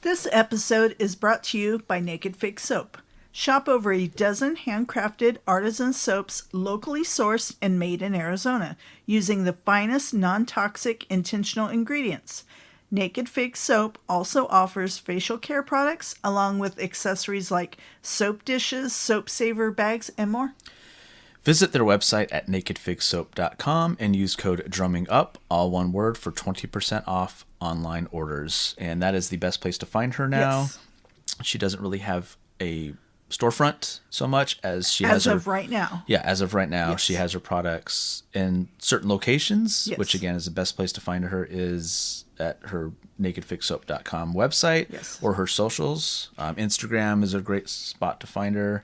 This episode is brought to you by Naked Fig Soap. Shop over a dozen handcrafted artisan soaps locally sourced and made in Arizona using the finest non-toxic intentional ingredients. Naked Fig Soap also offers facial care products along with accessories like soap dishes, soap saver bags, and more. Visit their website at nakedfigsoap.com and use code DRUMMINGUP, all one word, for 20% off online orders. And that is the best place to find her now. Yes. She doesn't really have a storefront so much as she has As of right now. Yeah, as of right now, Yes. she has her products in certain locations, Yes. which again is the best place to find her is at her nakedfigsoap.com website. Yes. Or her socials. Instagram is a great spot to find her.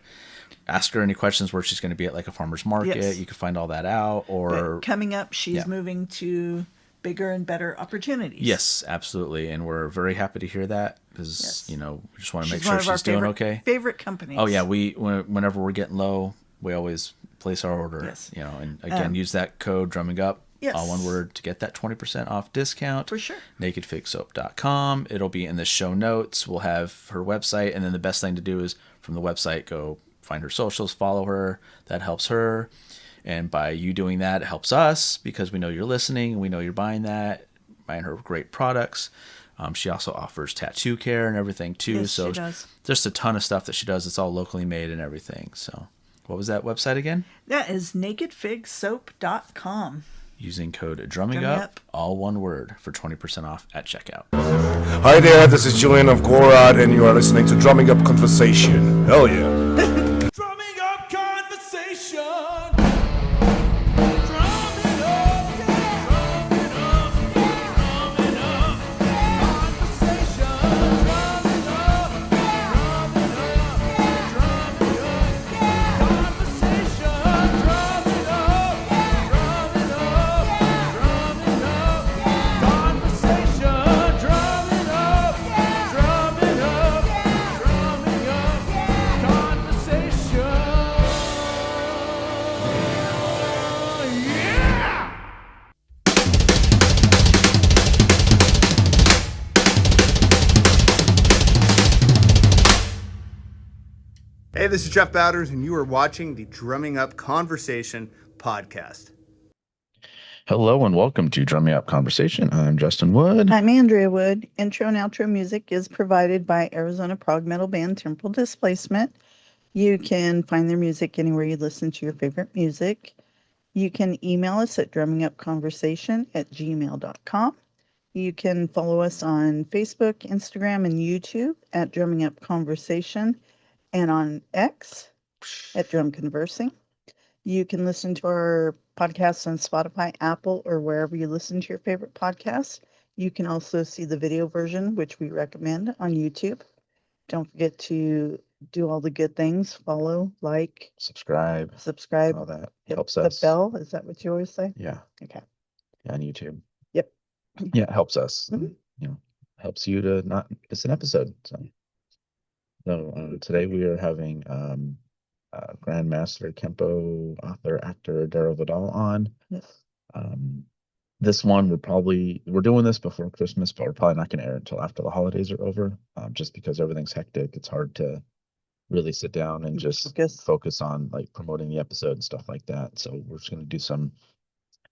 Ask her any questions where she's going to be at like a farmer's market. Yes. You can find all that out. Or But coming up, she's Yeah. moving to bigger and better opportunities. Yes, absolutely. And we're very happy to hear that because, Yes. we just want to She's make one sure of our she's doing favorite, okay. favorite companies. Oh, yeah. Whenever we're getting low, we always place our order. Yes. And again, use that code drumming up, Yes. all one word, to get that 20% off discount. For sure. nakedfigsoap.com. It'll be in the show notes. We'll have her website. And then the best thing to do is from the website, go find her socials, follow her. That helps her. And by you doing that, it helps us because we know you're listening and we know you're buying her great products. She also offers tattoo care and everything too. Yes, so she does. just a ton of stuff that she does. It's all locally made and everything. So what was that website again? That is nakedfigsoap.com. Using code drumming Drumming up, Up. all one word, for 20% off at checkout. Hi there, this is Julian of Gorad, and you are listening to Drumming Up Conversation. Hell yeah. Drumming up conversation. Drumming up, yeah. Drumming up, yeah. Drumming up, yeah. Conversation. Drumming up, yeah. Drumming up, yeah. Drumming up, yeah. Conversation. Drumming up, yeah. Drumming up, yeah. Drumming up, yeah. Conversation. Drumming up, yeah. Drumming up, yeah. Drumming up, yeah. Conversation. Yeah. Hey, this is Jeff Bowders, and you are watching the Drumming Up Conversation podcast. Hello and welcome to Drumming Up Conversation. I'm Justin Wood. I'm Andrea Wood. Intro and outro music is provided by Arizona prog metal band Temporal Displacement. You can find their music anywhere you listen to your favorite music. You can email us at drummingupconversation@gmail.com. You can follow us on Facebook, Instagram, and YouTube at Drumming Up Conversation, and on X at Drum Conversing. You can listen to our podcasts on Spotify, Apple, or wherever you listen to your favorite podcasts. You can also see the video version, which we recommend, on YouTube. Don't forget to do all the good things. Follow, like, subscribe, subscribe. all that Hit helps the us. bell. Is that what you always say? Yeah, Okay. on YouTube. Yep. Yeah, it helps us. Mhm. Helps you to not miss an episode. So today we are having Grandmaster, Kenpo author, actor Darryl Vidal on. Yes. This one we're doing this before Christmas, but we're probably not going to air it until after the holidays are over, just because everything's hectic. It's hard to really sit down and just focus on like promoting the episode and stuff like that. So we're just going to do some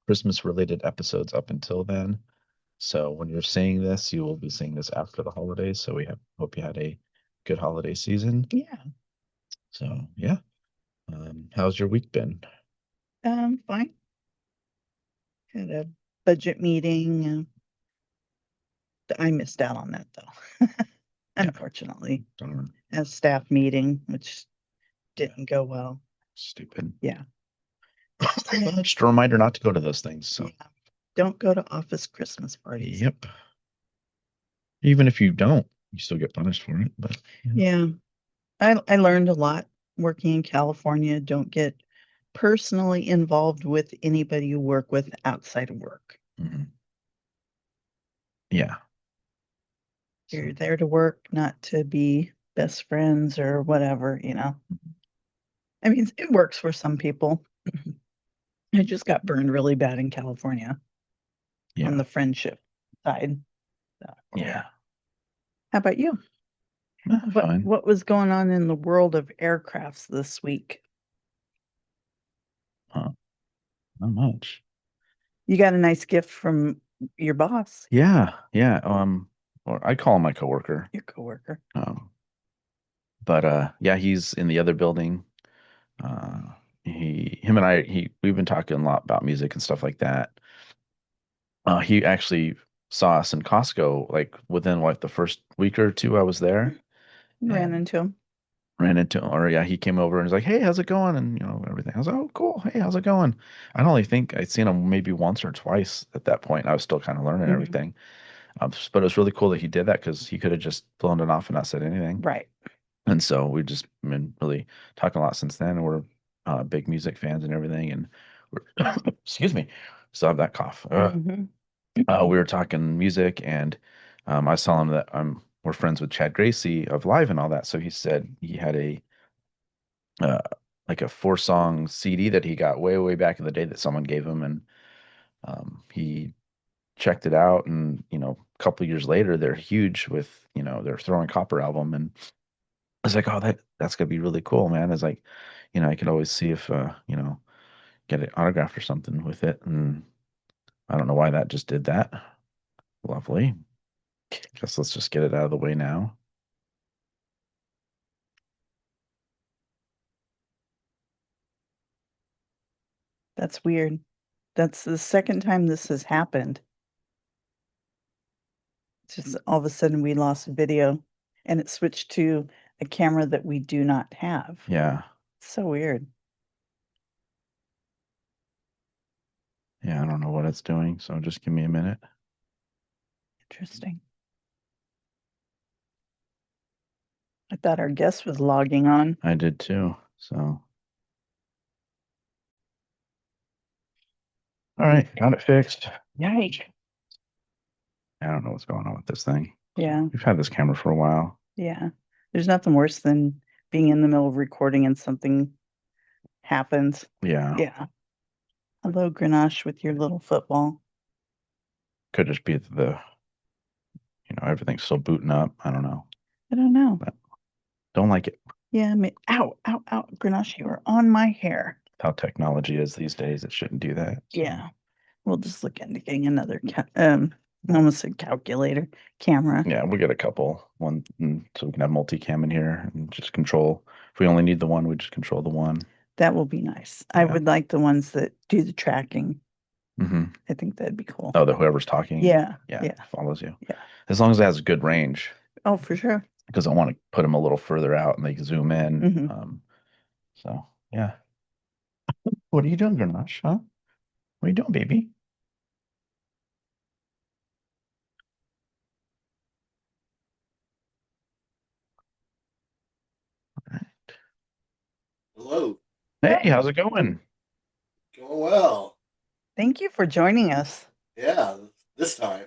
Christmas related episodes up until then. So when you're seeing this, you will be seeing this after the holidays. So hope you had a good holiday season. Yeah. So yeah. How's your week been? Fine. Had a budget meeting. I missed out on that though. Unfortunately. Darn. A staff meeting, which didn't go well. Stupid. Yeah. Just a reminder not to go to those things. So Yeah. Don't go to office Christmas parties. yep. Even if you don't, you still get punished for it. But Yeah. I learned a lot working in California. Don't get personally involved with anybody you work with outside of work. mhm. Yeah. You're there to work, not to be best friends or whatever, you know. I mean, it works for some people. I just got burned really bad in California Yeah. on the friendship side. So, Yeah. How about you? Fine. What was going on in the world of aircrafts this week? Not much. You got a nice gift from your boss, Yeah. Or I call him my coworker. your coworker. But yeah, he's in the other building. Him and we've been talking a lot about music and stuff like that. He actually saw us in Costco, like within the first week or two I was there. Ran And into him. or yeah, he came over and was like, "Hey, how's it going?" And everything. I was like, "Oh, cool. Hey, how's it going?" I don't only think I'd seen him maybe once or twice at that point. I was still kind of learning Mhm. everything. But it was really cool that he did that because he could have just blown it off and not said anything. Right. And so we've just been really talking a lot since then. And we're big music fans and everything. And we're, excuse me, still have that cough. Mhm. We were talking music, and I was telling him that we're friends with Chad Gracie of Live and all that. So he said he had uh, like a 4-song CD that he got way, way back in the day that someone gave him. And he checked it out. And, a couple of years later, they're huge with, their Throwing Copper album. And I was like, oh, that's gonna be really cool, man. It's like, I could always see if get it autographed or something with it. And I don't know why that just did that. Lovely. Guess let's just get it out of the way now. That's weird. That's the second time this has happened. Just all of a sudden we lost video and it switched to a camera that we do not have. Yeah. So weird. Yeah, I don't know what it's doing, so just give me a minute. Interesting. I thought our guest was logging on. I did too. So all right, got it fixed. Yikes. I don't know what's going on with this thing. Yeah. We've had this camera for a while. Yeah. There's nothing worse than being in the middle of recording and something happens. Yeah. Yeah. Hello, Grenache, with your little football. Could just be everything's still booting up. I don't know. I don't know. But don't like it. Yeah. Ow, ow, ow. Grenache, you are on my hair. How technology is these days, it shouldn't do that. So. Yeah. We'll just look into getting another, I almost said calculator, camera. Yeah, we'll get a couple. One, so we can have multicam in here and just control. If we only need the one, we just control the one. That will be nice. I Yeah. would like the ones that do the tracking. Mm-hmm. I think that'd be cool. Oh, that whoever's talking. Yeah. Yeah. Follows you. Yeah. As long as it has good range. Oh, for sure. Because I want to put them a little further out and they can zoom in. Mhm. So yeah. What are you doing, Grenache? Huh? What are you doing, baby? Hello. Hey, how's it going? Going well. Thank you for joining us. Yeah, this time.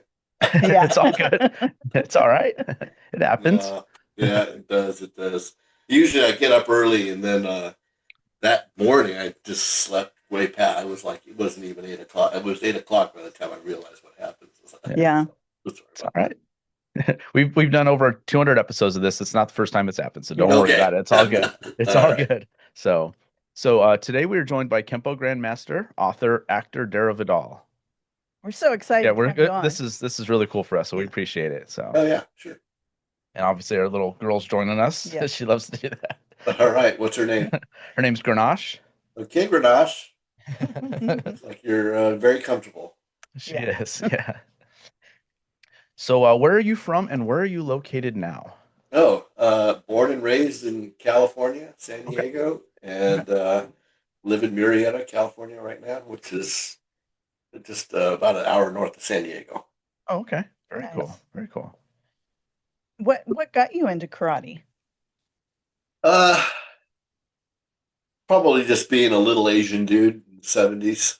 Yeah. It's all good. It's all right. It happens. Yeah, it does. It does. Usually I get up early and then that morning I just slept way past. I was like, it wasn't even 8 o'clock. It was 8 o'clock by the time I realized what happened. I was like, Yeah. That's It's all right. We've done over 200 episodes of this. It's not the first time it's happened, so don't Okay. worry about it. It's all good. It's all right. good. So today we are joined by Kenpo Grandmaster, author, actor Darryl Vidal. We're so excited. Yeah, to we're have you good. on. This is really cool for us, so we appreciate it. So Oh yeah, sure. and obviously our little girl's joining us. Yeah. She loves to do that. All right. What's her name? Her name's Grenache. Okay, Grenache. It's like you're very comfortable. She Yeah. is. Yeah. So where are you from and where are you located now? Oh, born and raised in California, San Okay. Diego, and live in Murrieta, California right now, which is just about an hour north of San Diego. Oh, okay. Very Nice. cool. Very cool. What got you into karate? Probably just being a little Asian dude in the 70s.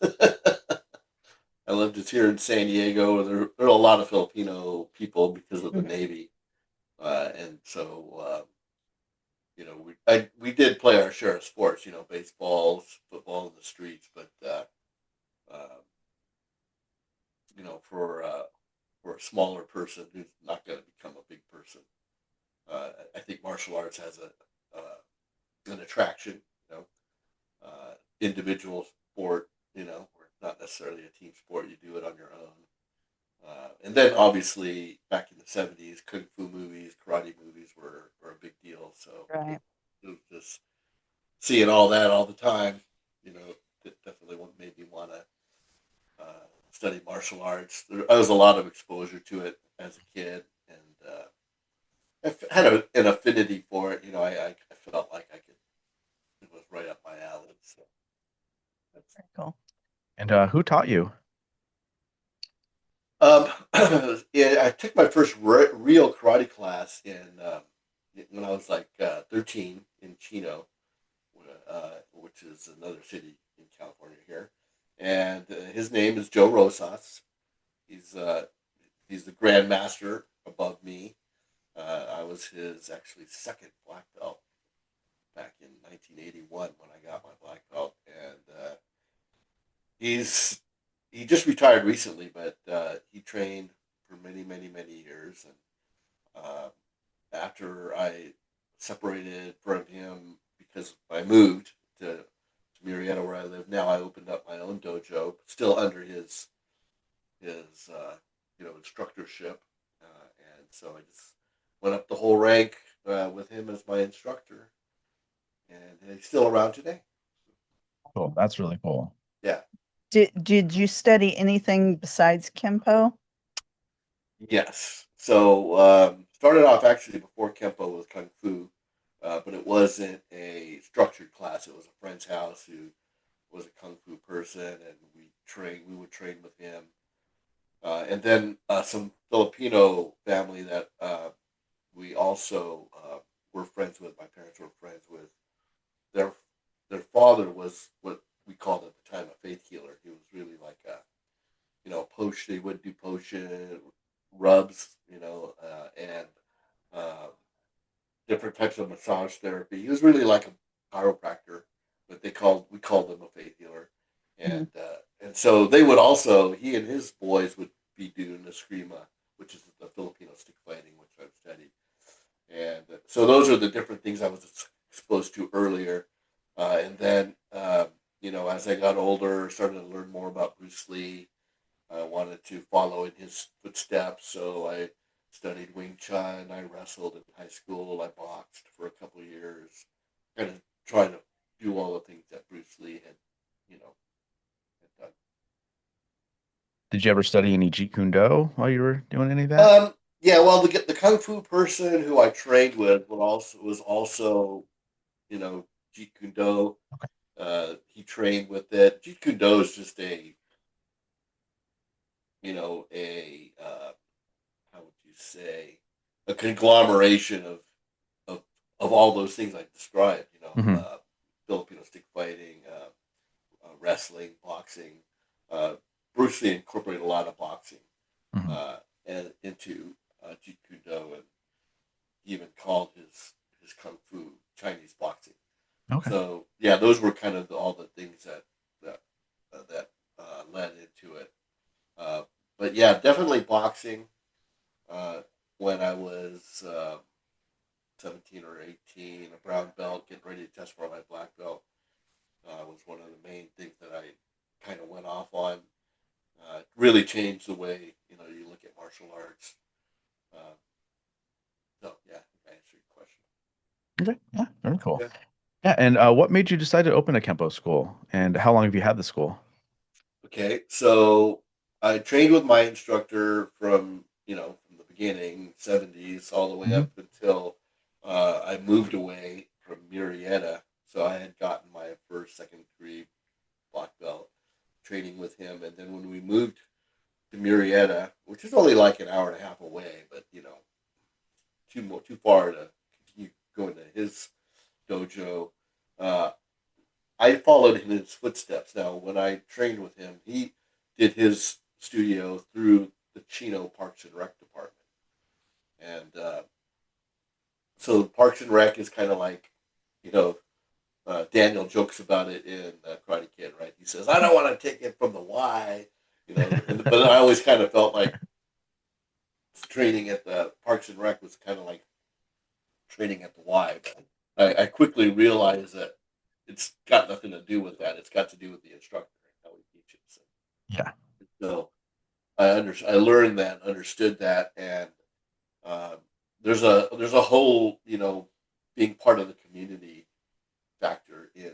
I lived here in San Diego. There are a lot of Filipino people because of the Mhm. Navy, and so we did play our share of sports, baseball, football in the streets, but for a smaller person who's not going to become a big person, I think martial arts has an attraction, individual sport, or not necessarily a team sport. You do it on your own. And then obviously back in the 70s, kung fu movies, karate movies were a big deal. So Right. it was just seeing all that all the time, it definitely made me want to study martial arts. There was a lot of exposure to it as a kid, and had an affinity for it. I felt like it was right up my alley. So that's, Very cool. And who taught you? yeah, I took my first real karate class when I was like 13 in Chino, which is another city in California here. And his name is Joe Rosas. He's the Grandmaster above me. I was his actually second black belt back in 1981 when I got my black belt, and he just retired recently, but he trained for many, many, many years. And after I separated from him because I moved to Murrieta, where I live now, I opened up my own dojo, still under his instructorship, and so I just went up the whole rank with him as my instructor, and he's still around today. Cool. That's really cool. Yeah. Did you study anything besides Kenpo? Yes. So started off actually before Kenpo with Kung Fu, but it wasn't a structured class. It was a friend's house who was a Kung Fu person, and we would train with him. And then some Filipino family that we also were friends with. My parents were friends with. Their father was what we called at the time a faith healer. He was really like potion. He would do potion rubs, and uh, different types of massage therapy. He was really like a chiropractor, but we called him a faith healer, and so they would also he and his boys would be doing eskrima, which is the Filipino stick fighting, which I've studied, and so those are the different things I was exposed to earlier, and then as I got older, started to learn more about Bruce Lee. I wanted to follow in his footsteps, so I studied Wing Chun. I wrestled in high school. I boxed for a couple of years, kind of trying to do all the things that Bruce Lee had done. Did you ever study any Jeet Kune Do while you were doing any of that? Yeah, well, the kung fu person who I trained with was also, Jeet Kune Do. He trained with it. Jeet Kune Do is just how would you say, a conglomeration of all those things I described. Mhm. Filipino stick fighting, wrestling, boxing. Bruce Lee incorporated a lot of boxing Mhm. and into Jeet Kune Do, and even called his kung fu Chinese boxing. Okay. So yeah, those were kind of all the things that led into it. But yeah, definitely boxing. When I was 17 or 18, a brown belt, getting ready to test for my black belt, was one of the main things that I kind of went off on. Really changed the way you look at martial arts. Uh, so yeah, I answered your question. Okay. Yeah. Very cool. Yeah. Yeah. And what made you decide to open a Kempo school? And how long have you had the school? Okay, so I trained with my instructor from the beginning, 70s, all the way Mhm. up until I moved away from Murrieta. So I had gotten my first, second degree black belt training with him, and then when we moved to Murrieta, which is only like an hour and a half away, but too far to continue going to his dojo. Uh, I followed in his footsteps. Now, when I trained with him, he did his studio through the Chino Parks and Rec department, and so Parks and Rec is kind of like, you know, Daniel jokes about it in Karate Kid, right? He says, "I don't want to take it from the Y," but I always kind of felt like training at the Parks and Rec was kind of like training at the Y. But I quickly realized that it's got nothing to do with that. It's got to do with the instructor and how he teaches. Yeah. So I learned that, understood that, and um, there's a whole being part of the community factor in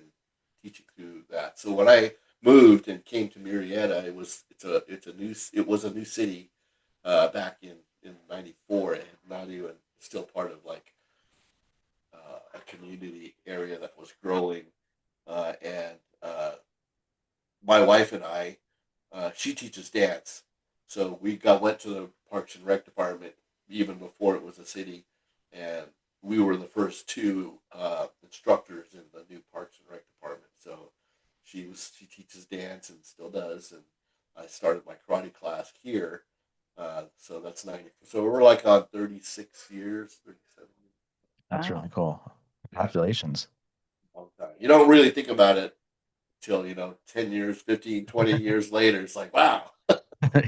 teaching through that. So when I moved and came to Murrieta, it was a new city back in '94, and not even still part of like a community area that was growing. And my wife and I, she teaches dance, so went to the Parks and Rec department even before it was a city, and we were the first two instructors in the new Parks and Rec department. So she teaches dance and still does, and I started my karate class here. So that's 90. So we're like on 36 years, 37 years. That's Wow. really cool. Yeah. Congratulations. Long time. You don't really think about it till 10 years, 15, 20 years later. It's like, wow,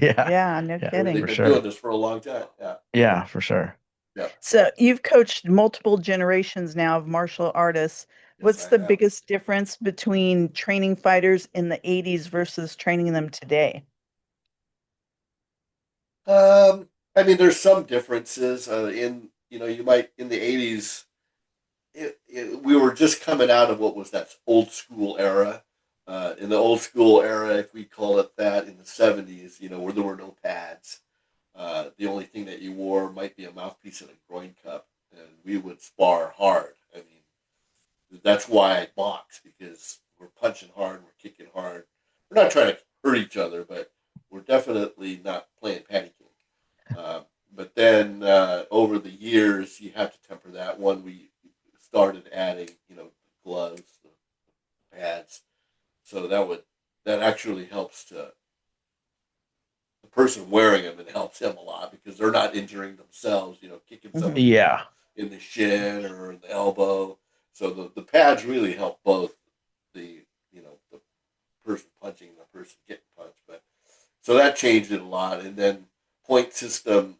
Yeah. Yeah, no Yeah, kidding. they've for been sure. doing this for a long time. Yeah. Yeah, for sure. Yeah. So you've coached multiple generations now of martial artists. What's I the have. biggest difference between training fighters in the 80s versus training them today? I mean, there's some differences you might in the 80s. We were just coming out of what was that old school era. In the old school era, if we call it that, in the 70s, where there were no pads. The only thing that you wore might be a mouthpiece and a groin cup, and we would spar hard. I mean, that's why I box, because we're punching hard, we're kicking hard. We're not trying to hurt each other, but we're definitely not playing patty cake. But then over the years, you have to temper that. One, we started adding, gloves, the pads, so that actually helps to the person wearing them. It helps them a lot because they're not injuring themselves, kicking somebody Yeah. in the shin or in the elbow. So the pads really help both the person punching and the person getting punched. But so that changed it a lot, and then point system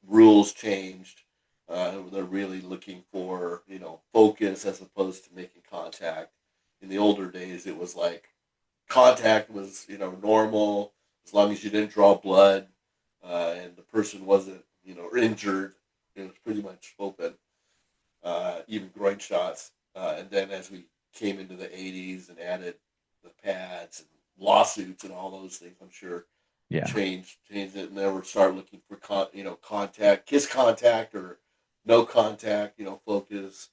rules changed. They're really looking for focus as opposed to making contact. In the older days, it was like contact was normal as long as you didn't draw blood and the person wasn't injured. It was pretty much open, even groin shots. And then as we came into the 80s and added the pads and lawsuits and all those things, I'm sure Yeah. changed it, and then we start looking for contact, kiss contact or no contact, focus.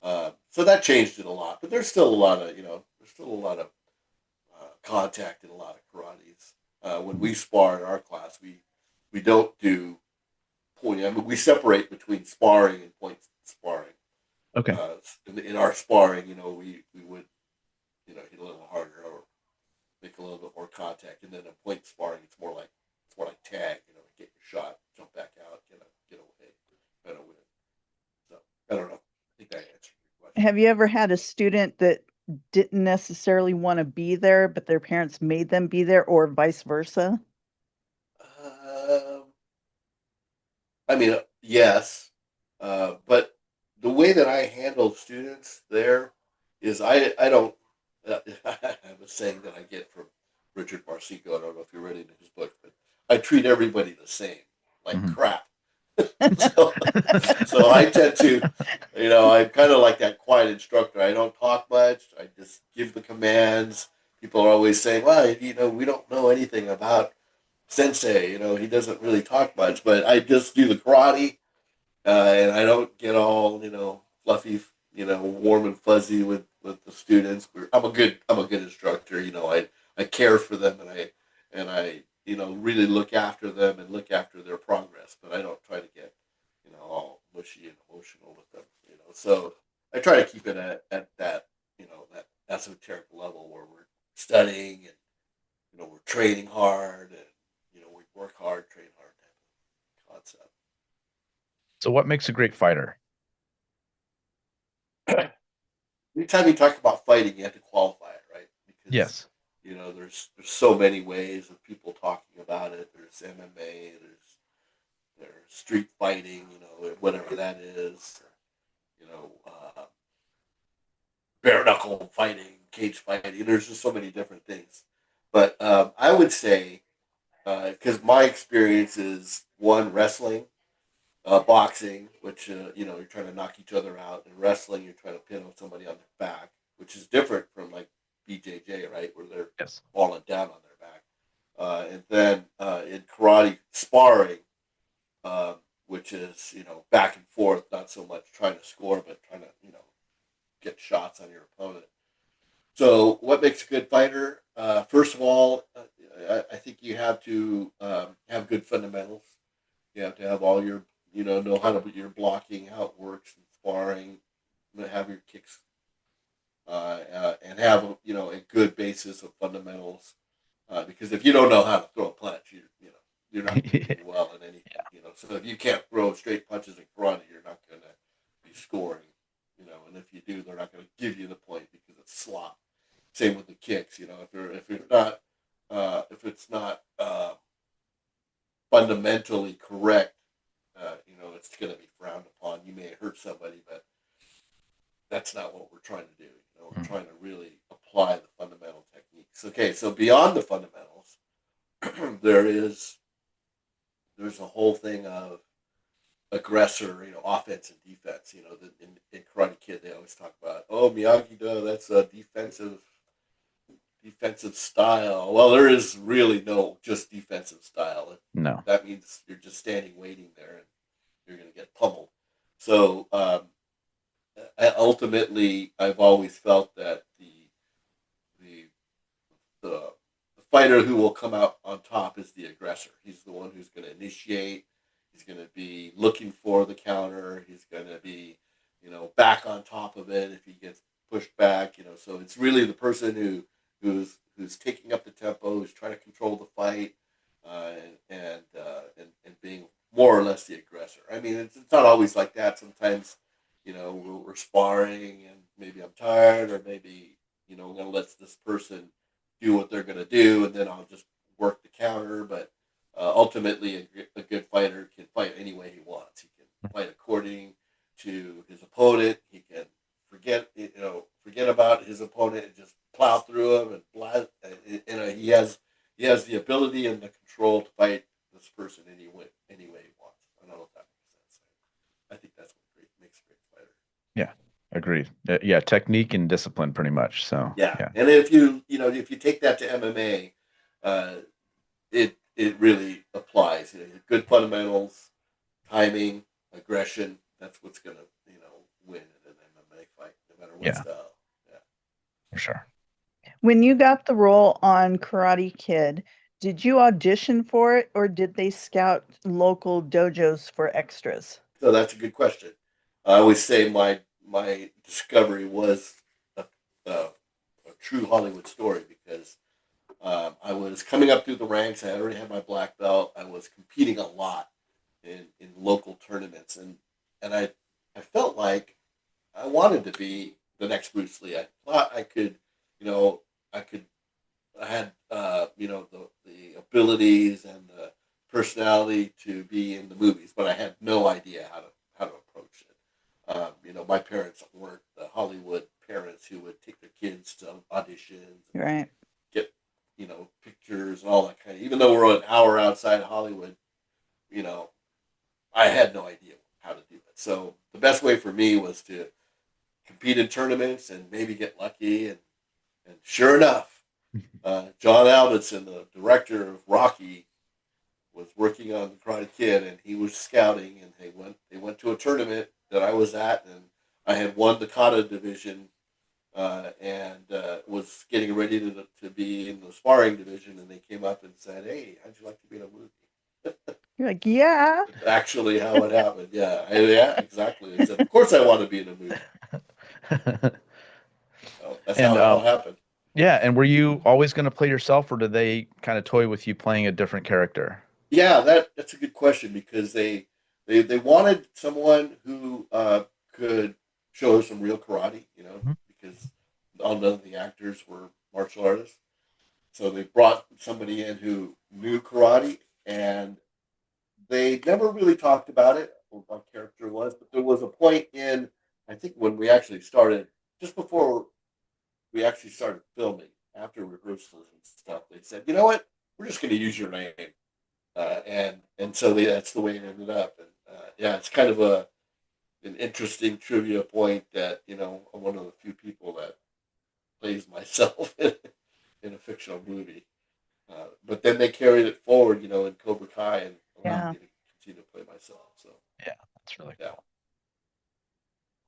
So that changed it a lot, but there's still a lot of contact in a lot of karates. When we spar in our class, we don't do point. I mean, we separate between sparring and point sparring. Okay. In our sparring, we would hit a little harder or make a little bit more contact, and then in point sparring, it's more like tag. Get your shot, jump back out, get away, kind of win. So I don't know. I think I answered your question. Have you ever had a student that didn't necessarily want to be there, but their parents made them be there, or vice versa? I mean, yes, but the way that I handle students there is I don't. I have a saying that I get from Richard Marcinko. I don't know if you're reading his book, but I treat everybody the same, like crap. so I tend to, I'm kind of like that quiet instructor. I don't talk much. I just give the commands. People are always saying, well, we don't know anything about Sensei. He doesn't really talk much, but I just do the karate, and I don't get all, fluffy, warm and fuzzy with the students. I'm a good instructor. I care for them, and I really look after them and look after their progress, but I don't try to get all mushy and emotional with them. So I try to keep it at that that esoteric level where we're studying and we're training hard, and we work hard, train hard type of concept. So what makes a great fighter? Anytime you talk about fighting, you have to qualify it, right? Because Yes. there's so many ways of people talking about it. There's MMA, there's street fighting, whatever that is. bare knuckle fighting, cage fighting. There's just so many different things. But I would say, because my experience is one, wrestling, boxing, which you're trying to knock each other out, and wrestling, you're trying to pin on somebody on their back, which is different from like BJJ, right, where they're falling down on their back. And then in karate, sparring, which is back and forth, not so much trying to score, but trying to get shots on your opponent. So, what makes a good fighter? First of all, I think you have to have good fundamentals. You have to have all your, know how to put your blocking, how it works, and sparring, have your kicks, and have a good basis of fundamentals. Because if you don't know how to throw a punch, you're not going to do well in anything. So if you can't throw straight punches in karate, you're not going to be scoring. And if you do, they're not going to give you the point because it's slop. Same with the kicks. If it's not fundamentally correct, it's going to be frowned upon. You may hurt somebody, but that's not what we're trying to do. We're trying to really apply the fundamental techniques. Okay, so beyond the fundamentals, there's a whole thing of aggressor, offense and defense. In Karate Kid, they always talk about, Miyagi-Do, that's a defensive style. Well, there is really no just defensive style. No. That means you're just standing waiting there and you're going to get pummeled. So ultimately, I've always felt that the fighter who will come out on top is the aggressor. He's the one who's going to initiate. He's going to be looking for the counter. He's going to be, back on top of it if he gets pushed back. So it's really the person who's taking up the tempo, who's trying to control the fight, and being more or less the aggressor. I mean, it's not always like that. Sometimes, we're sparring and maybe I'm tired, or maybe I'm going to let this person do what they're going to do, and then I'll just work the counter. But ultimately, a good fighter can fight any way he wants. He can fight according to his opponent. He can forget about his opponent and just plow through him and blast. He has the ability and the control to fight this person any way he wants. I don't know if that makes sense. I think that's what makes a great fighter. Yeah, agreed. Yeah, technique and discipline, pretty much. So yeah. And if you take that to MMA, it really applies. Good fundamentals, timing, aggression. That's what's gonna win in an MMA fight, no matter what style. Yeah, for sure. When you got the role on Karate Kid, did you audition for it, or did they scout local dojos for extras? So that's a good question. I always say my discovery was a true Hollywood story, because I was coming up through the ranks. I already had my black belt. I was competing a lot in local tournaments, and I felt like I wanted to be the next Bruce Lee. I thought I could, I had, the abilities and the personality to be in the movies, but I had no idea how to approach it. My parents weren't the Hollywood parents who would take their kids to auditions, right? Get pictures and all that kind of. Even though we're an hour outside Hollywood, I had no idea how to do it. So the best way for me was to compete in tournaments and maybe get lucky. And sure enough, John Alvinson, the director of Rocky, was working on the Karate Kid, and he was scouting, and they went to a tournament that I was at, and I had won the kata division, and was getting ready to be in the sparring division, and they came up and said, "Hey, how'd you like to be in a movie?" You're like, yeah. Actually, how it happened, yeah, exactly. I said, "Of course, I want to be in a movie." So that's how it all happened. Yeah, and were you always going to play yourself, or did they kind of toy with you playing a different character? Yeah, that's a good question, because they wanted someone who could show some real karate, because none of the actors were martial artists. So they brought somebody in who knew karate, and they never really talked about it, what my character was. But there was a point in, I think when we actually started, just before we actually started filming, after rehearsals and stuff, they said, you know what, we're just going to use your name, and so that's the way it ended up. And yeah, it's kind of an interesting trivia point that I'm one of the few people that plays myself in a fictional movie. But then they carried it forward, in Cobra Kai, and allowed me to continue to play myself. So Yeah, that's really yeah, cool.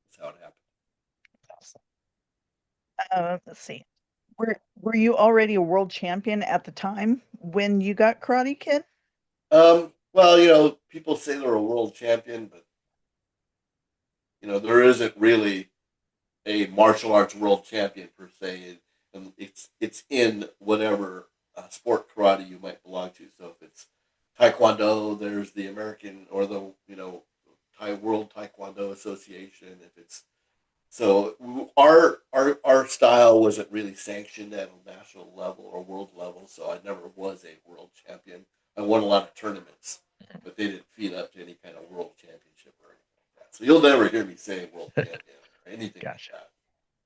that's how it happened. Let's see. Were you already a world champion at the time when you got Karate Kid? Well, people say they're a world champion, but there isn't really a martial arts world champion per se, and it's in whatever sport karate you might belong to. So if it's Taekwondo, there's the American or the Thai World Taekwondo Association. If it's so our style wasn't really sanctioned at a national level or world level, so I never was a world champion. I won a lot of tournaments, but they didn't feed up to any kind of world championship or anything like that. So you'll never hear me say world champion or anything Gotcha. like that.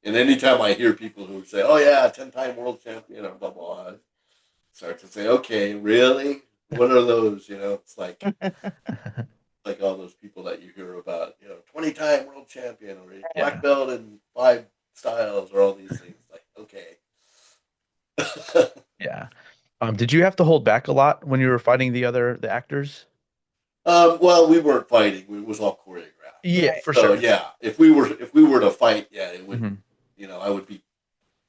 And anytime I hear people who say, "Oh yeah, 10-time world champion," or blah blah, I start to say, "Okay, really? What are those?" It's like all those people that you hear about, 20-time world champion or a black belt in 5 styles or all these things. Like, okay. Yeah. Did you have to hold back a lot when you were fighting the actors? Well, we weren't fighting. It was all choreographed. Yeah, Right. for So sure. yeah, if we were to fight, yeah, it would. Mhm. I would be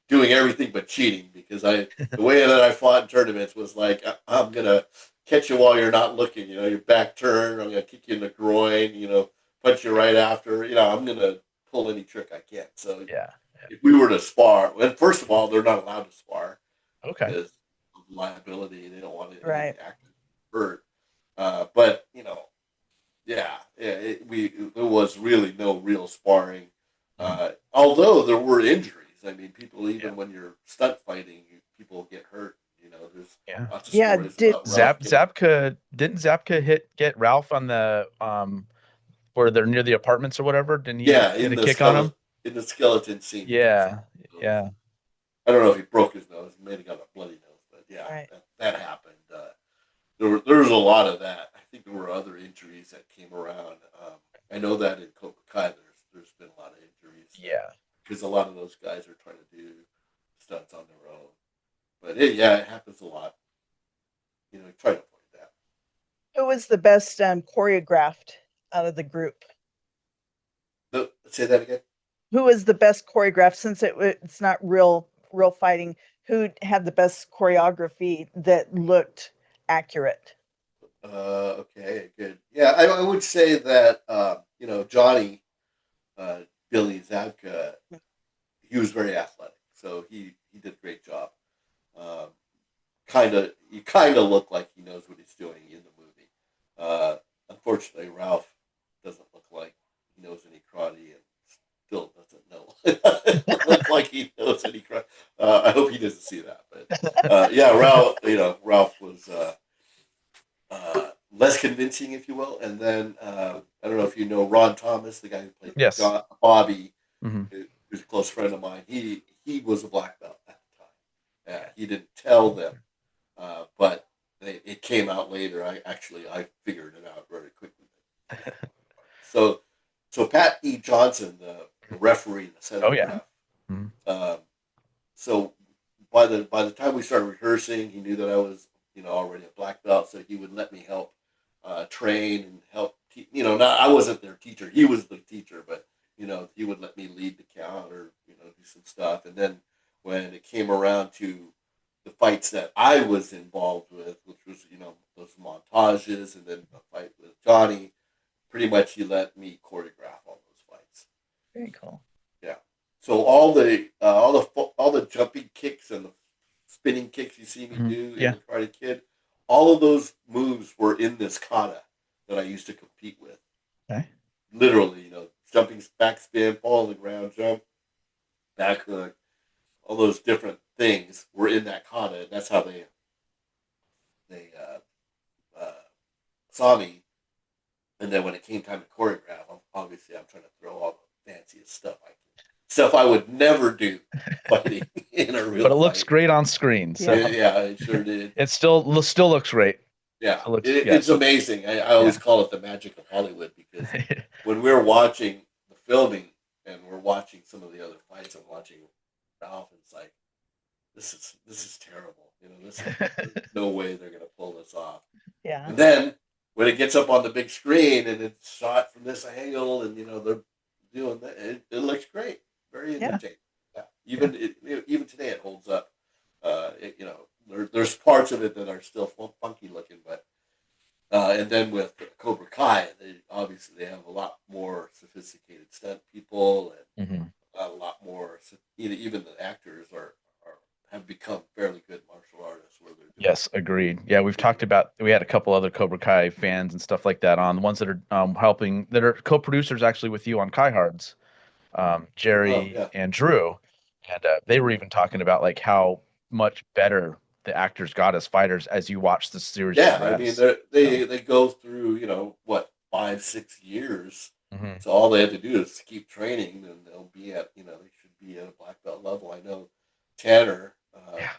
doing everything but cheating because the way that I fought in tournaments was like I'm gonna catch you while you're not looking. Your back turn. I'm gonna kick you in the groin. Punch you right after. I'm gonna pull any trick I can. So Yeah. if we were to spar, and first of all, they're not allowed to spar Okay. because of liability. They don't want any Right. actors hurt. But yeah, there was really no real sparring. Although there were injuries. I mean, people even when you're stunt fighting, people get hurt. There's Yeah. lots of Yeah, stories about Ralph getting. Didn't Zapka get Ralph on the where they're near the apartments or whatever? Didn't he Yeah, get a kick on him? in the skeleton scene, he got Yeah. something. Yeah. I don't know if he broke his nose. He may have got a bloody nose, but yeah, right. that happened. There was a lot of that. I think there were other injuries that came around. I know that in Cobra Kai, there's been a lot of injuries. Yeah. Because a lot of those guys are trying to do stunts on their own. But yeah, it happens a lot. Try to avoid that. Who was the best choreographed out of the group? Say that again. Who was the best choreographed since it's not real fighting? Who had the best choreography that looked accurate? Okay, good. Yeah, I would say that Johnny, Billy Zabka, he was very athletic, so he did a great job. Um, he kind of looked like he knows what he's doing in the movie. Unfortunately, Ralph doesn't look like he knows any karate and still doesn't look like he knows any karate. I hope he doesn't see that, but yeah, Ralph was less convincing, if you will. And then I don't know if you know Ron Thomas, the guy who played Yes. Bobby, hmm who's a close friend of mine. He was a black belt at the time. He didn't tell them, but it came out later. I figured it out very quickly. So Pat E. Johnson, the referee, the center Oh yeah. ref. Mhm. So by the time we started rehearsing, he knew that I was already a black belt, so he would let me help train and help. Not I wasn't their teacher; he was the teacher, but he would let me lead the count or do some stuff. And then when it came around to the fights that I was involved with, which was those montages, and then the fight with Johnny, pretty much he let me choreograph all those fights. Very cool. Yeah. So all the jumping kicks and the spinning kicks you see me do Yeah. in the Karate Kid, all of those moves were in this kata that I used to compete with. Okay. Literally, jumping back spin, fall on the ground, jump, back hook, all those different things were in that kata. And that's how they saw me. And then when it came time to choreograph, I'm trying to throw all fanciest stuff stuff I would never do fighting in a real But it looks fight. great on screen. So Yeah, it sure did. it still looks great. Yeah, It looks it's so amazing. I always call it the magic of Hollywood because when we're watching the filming and we're watching some of the other fights, I'm watching Ralph, and it's like, this is terrible. You know, there's no way they're gonna pull this off. Yeah. And then when it gets up on the big screen and it's shot from this angle, and you know they're doing that, it looks great, very entertaining. Yeah, even today it holds up. You know, there's parts of it that are still funky looking, but and then with Cobra Kai, they have a lot more sophisticated stunt people and a lot more. Even the actors have become fairly good martial artists. Yes, agreed. Yeah, we had a couple other Cobra Kai fans and stuff like that on, the ones that are helping, that are co-producers actually with you on Kai Hards, Jerry and Drew, and they were even talking about like how much better the actors got as fighters as you watch the series. Yeah, I mean they go through, you know, what, 5-6 years. So all they have to do is keep training, and they'll be at, you know, they should be at a black belt level. I know Tanner,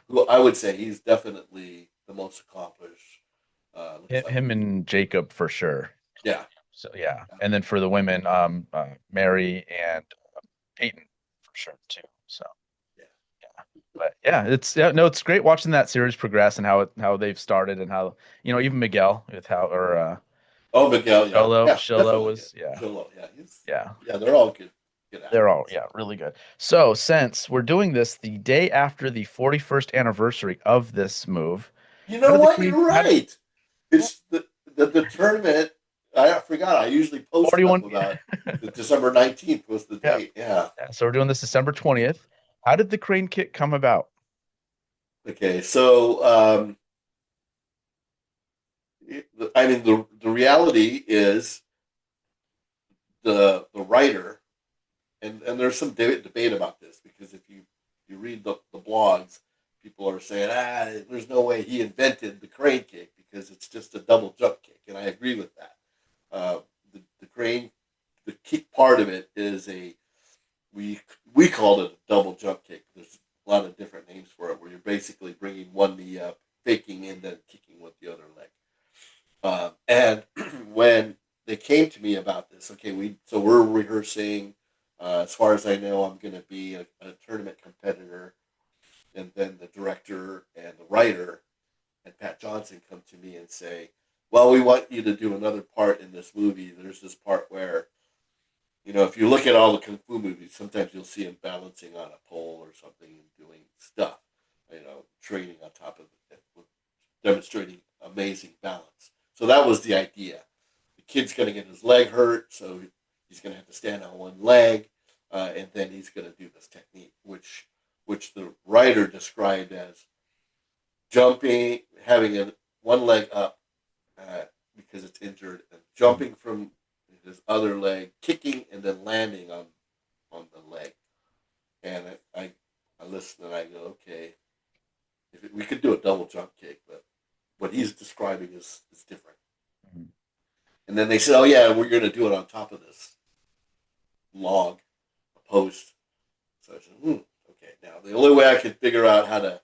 who I would say he's definitely the most accomplished. Him and Jacob for sure. Yeah. So yeah, and then for the women, Mary and Peyton for sure too. So but yeah, it's great watching that series progress and how they've started, and how, you know, even Miguel with how, or Miguel, Sholo was Sholo, yeah, they're all good. They're all really good. So since we're doing this the day after the 41st anniversary of this move, you know what? You're right. It's the tournament. I forgot. I usually post 41 stuff about the December 19th was the date. Yeah. So we're doing this December 20th. How did the crane kick come about? Okay, so I mean the reality is the writer, and there's some debate about this, because if you read the blogs, people are saying, there's no way he invented the crane kick because it's just a double jump kick, and I agree with that. The crane, the kick part of it is we called it a double jump kick. There's a lot of different names for it, where you're basically bringing one knee up, faking, and then kicking with the other leg. And when they came to me about this, we're rehearsing. As far as I know, I'm going to be a tournament competitor, and then the director and the writer and Pat Johnson come to me and say, well, we want you to do another part in this movie. There's this part where, you know, if you look at all the Kung Fu movies, sometimes you'll see him balancing on a pole or something and doing stuff, you know, training on top of it, demonstrating amazing balance. So that was the idea. The kid's going to get his leg hurt, so he's going to have to stand on one leg, and then he's going to do this technique, which the writer described as jumping, having one leg up because it's injured, and jumping from his other leg, kicking, and then landing on the leg. And I listen and I go, okay, we could do a double jump kick, but what he's describing is different. Mm-hmm. And then they said, oh yeah, we're going to do it on top of this log, a post. So I said, okay. Now the only way I could figure out how to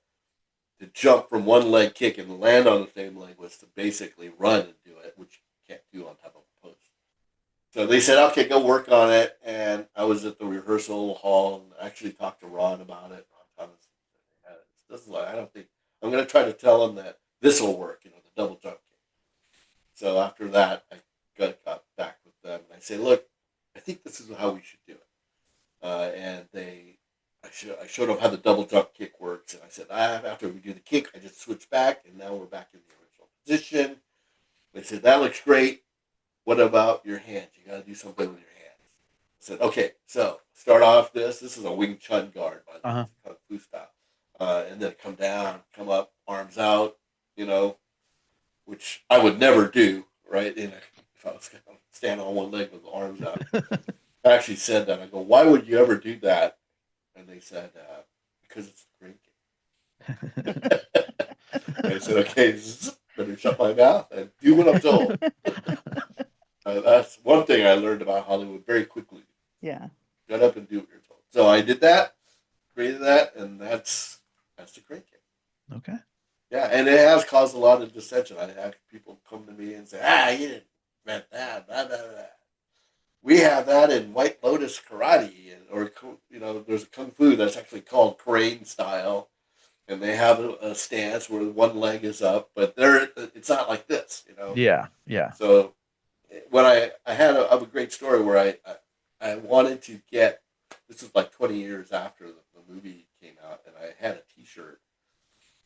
jump from one leg kick and land on the same leg was to basically run and do it, which you can't do on top of a post. So they said, okay, go work on it. And I was at the rehearsal hall and actually talked to Ron about it. Ron Thomas, I don't think, I'm going to try to tell him that this will work, you know, the double jump kick. So after that, I got back with them and I said, look, I think this is how we should do it. And I showed them how the double jump kick works. And I said, after we do the kick, I just switch back, and now we're back in the original position. They said, that looks great. What about your hands? You got to do something with your hands. I said, okay, so start off this. This is a Wing Chun guard, by the way, Kung Fu style. And then come down, come up, arms out, you know, which I would never do, right? If I was going to stand on one leg with the arms out. I actually said that. I go, why would you ever do that? And they said, because it's the crane kick. I said, okay, better shut my mouth and do what I'm told. That's one thing I learned about Hollywood very quickly. Yeah. Shut up and do what you're told. So I did that, created that, and that's the crane kick. Okay. Yeah, and it has caused a lot of dissension. I have people come to me and say, you didn't invent that, blah, blah, blah. We have that in White Lotus karate, or there's a kung fu that's actually called crane style, and they have a stance where one leg is up, but it's not like this, Yeah. Yeah. So when I have a great story where I wanted to get, this was like 20 years after the movie came out, and I had a T-shirt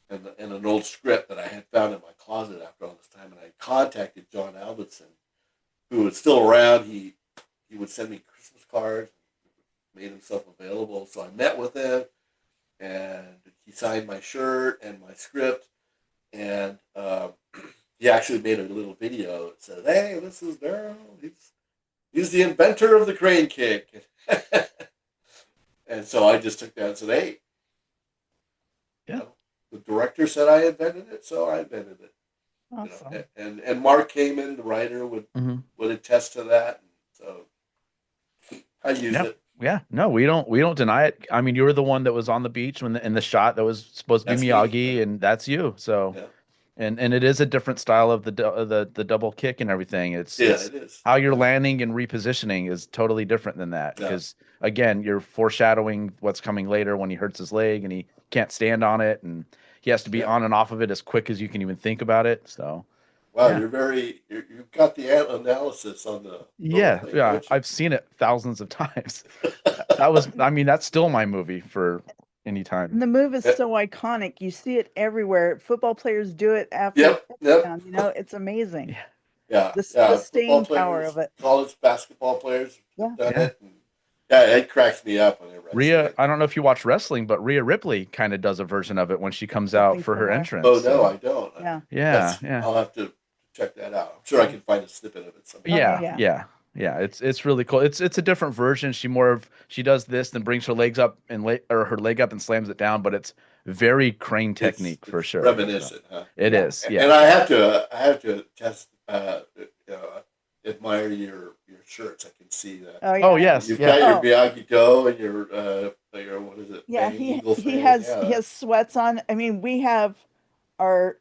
and an old script that I had found in my closet after all this time, and I contacted John Albertson, who was still around. He would send me Christmas cards, made himself available. So I met with him, and he signed my shirt and my script, and he actually made a little video that said, "Hey, this is Darryl. He's the inventor of the crane kick." And so I just took that and said, "Hey, yeah, the director said I invented it, so I invented it." Awesome. And Mark Kamen, the writer, would attest to that. And so I use it. Yeah, no, we don't deny it. I mean, you were the one that was on the beach in the shot that was supposed to be Miyagi, and that's you. So, and it is a different style of the double kick and everything. It is how you're landing and repositioning is totally different than that, because again, you're foreshadowing what's coming later when he hurts his leg and he can't stand on it, and he has to be on and off of it as quick as you can even think about it. So. Wow, you've got the analysis on the yeah. I've seen it thousands of times. That's still my movie for any time. And the move is so iconic. You see it everywhere. Football players do it after touchdown. It's amazing. Yeah. The staying power of it. College basketball players have done it. And, it cracks me up whenever Rhea, I don't know if you watch wrestling, but Rhea Ripley kind of does a version of it when she comes out for her entrance. Oh, no, I don't. Yeah. I'll have to check that out. I'm sure I can find a snippet of it somewhere. Yeah. It's really cool. It's a different version. She does this, then brings her legs up her leg up and slams it down, but it's very crane technique for sure. Reminiscent, huh? It is. Yeah. And I have to admire your shirts. I can see that. Oh yes. You've got your Miyagi-Do and your what is it? Yeah, he has sweats on. I mean, we have our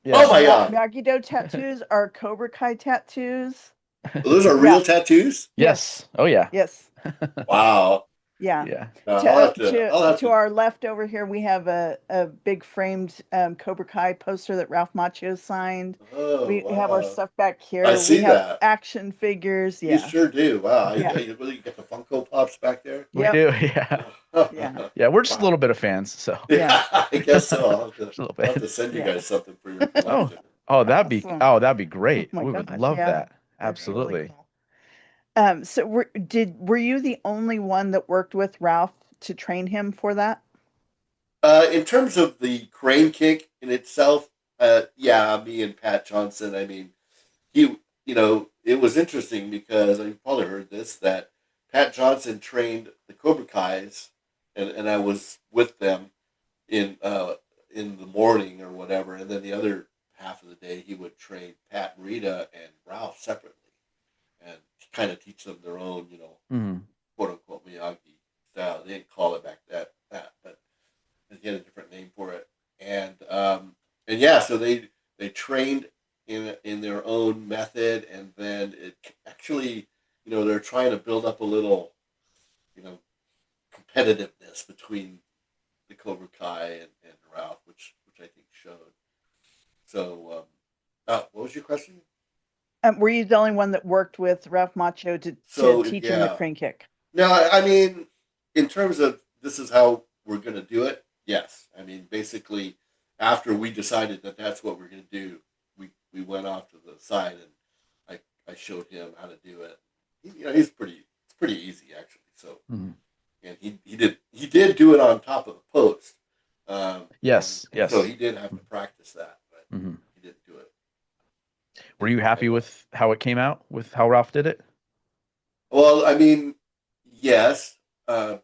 oh my God, Miyagi-Do tattoos, our Cobra Kai tattoos. Those are real tattoos? Yes. Oh yeah. Yes. Wow. Yeah. To to our left over here, we have a big framed Cobra Kai poster that Ralph Macchio signed. We have our stuff back here. We have action figures. Yeah. You sure do. Wow. You really get the Funko Pops back there? We do. Yeah. Yeah. We're just a little bit of fans. So yeah, I guess so. I'll have to send you guys something for your collection. That'd be great. We would love that. Absolutely. Really cool. So were you the only one that worked with Ralph to train him for that? In terms of the crane kick in itself, me and Pat Johnson. I mean, it was interesting because you've probably heard this, that Pat Johnson trained the Cobra Kais, and I was with them in the morning or whatever, and then the other half of the day he would train Pat and Rita and Ralph separately, and kind of teach them their own, quote unquote Miyagi style. They didn't call it back that, but they had a different name for it. And so they trained in their own method, and then it actually, they're trying to build up a little, competitiveness between the Cobra Kai and Ralph, which I think showed. So, what was your question? Were you the only one that worked with Ralph Macchio to teach him the crane kick? No, I mean, in terms of this is how we're going to do it, yes. I mean, basically, after we decided that that's what we're going to do, we went off to the side and I showed him how to do it. It's pretty easy actually. So, and he did do it on top of the post. Yes. So he did have to practice that, but he didn't do it. Were you happy with how it came out, with how Ralph did it? Well, I mean, yes. I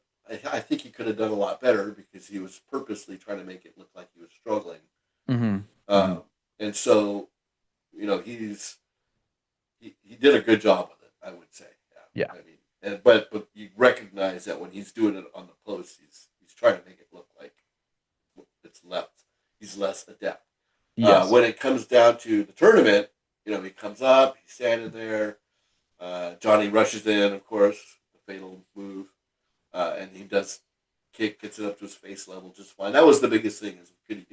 think he could have done a lot better because he was purposely trying to make it look like he was struggling. And so, he did a good job with it, I would say. Yeah. I mean, but you recognize recognize that when he's doing it on the post, he's trying to make it look like it's left. He's less adept. Yes. When it comes down to the tournament, he comes up, he's standing there. Johnny rushes in, of course, the fatal move, and he does gets it up to his face level just fine. That was the biggest thing: is could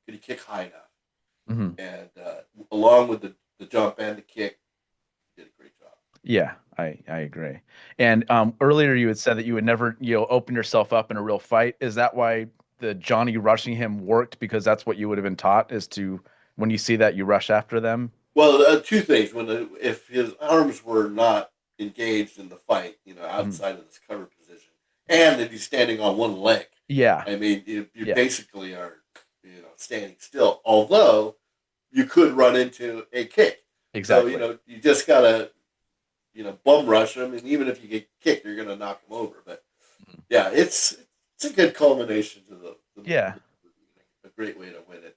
he kick high enough? Mm-hmm. And along with the jump and the kick, he did a great job. Yeah, I agree. And earlier you had said that you would never open yourself up in a real fight. Is that why the Johnny rushing him worked? Because that's what you would have been taught, is to, when you see that, you rush after them? Well, two things. If his arms were not engaged in the fight, outside of this cover position, and if he's standing on one leg, Yeah. I mean, you basically are, standing still. Although you could run into a kick. Exactly. So you just gotta, bum rush him, and even if you get kicked, you're gonna knock him over. But yeah, it's a good culmination to the a great way to win it.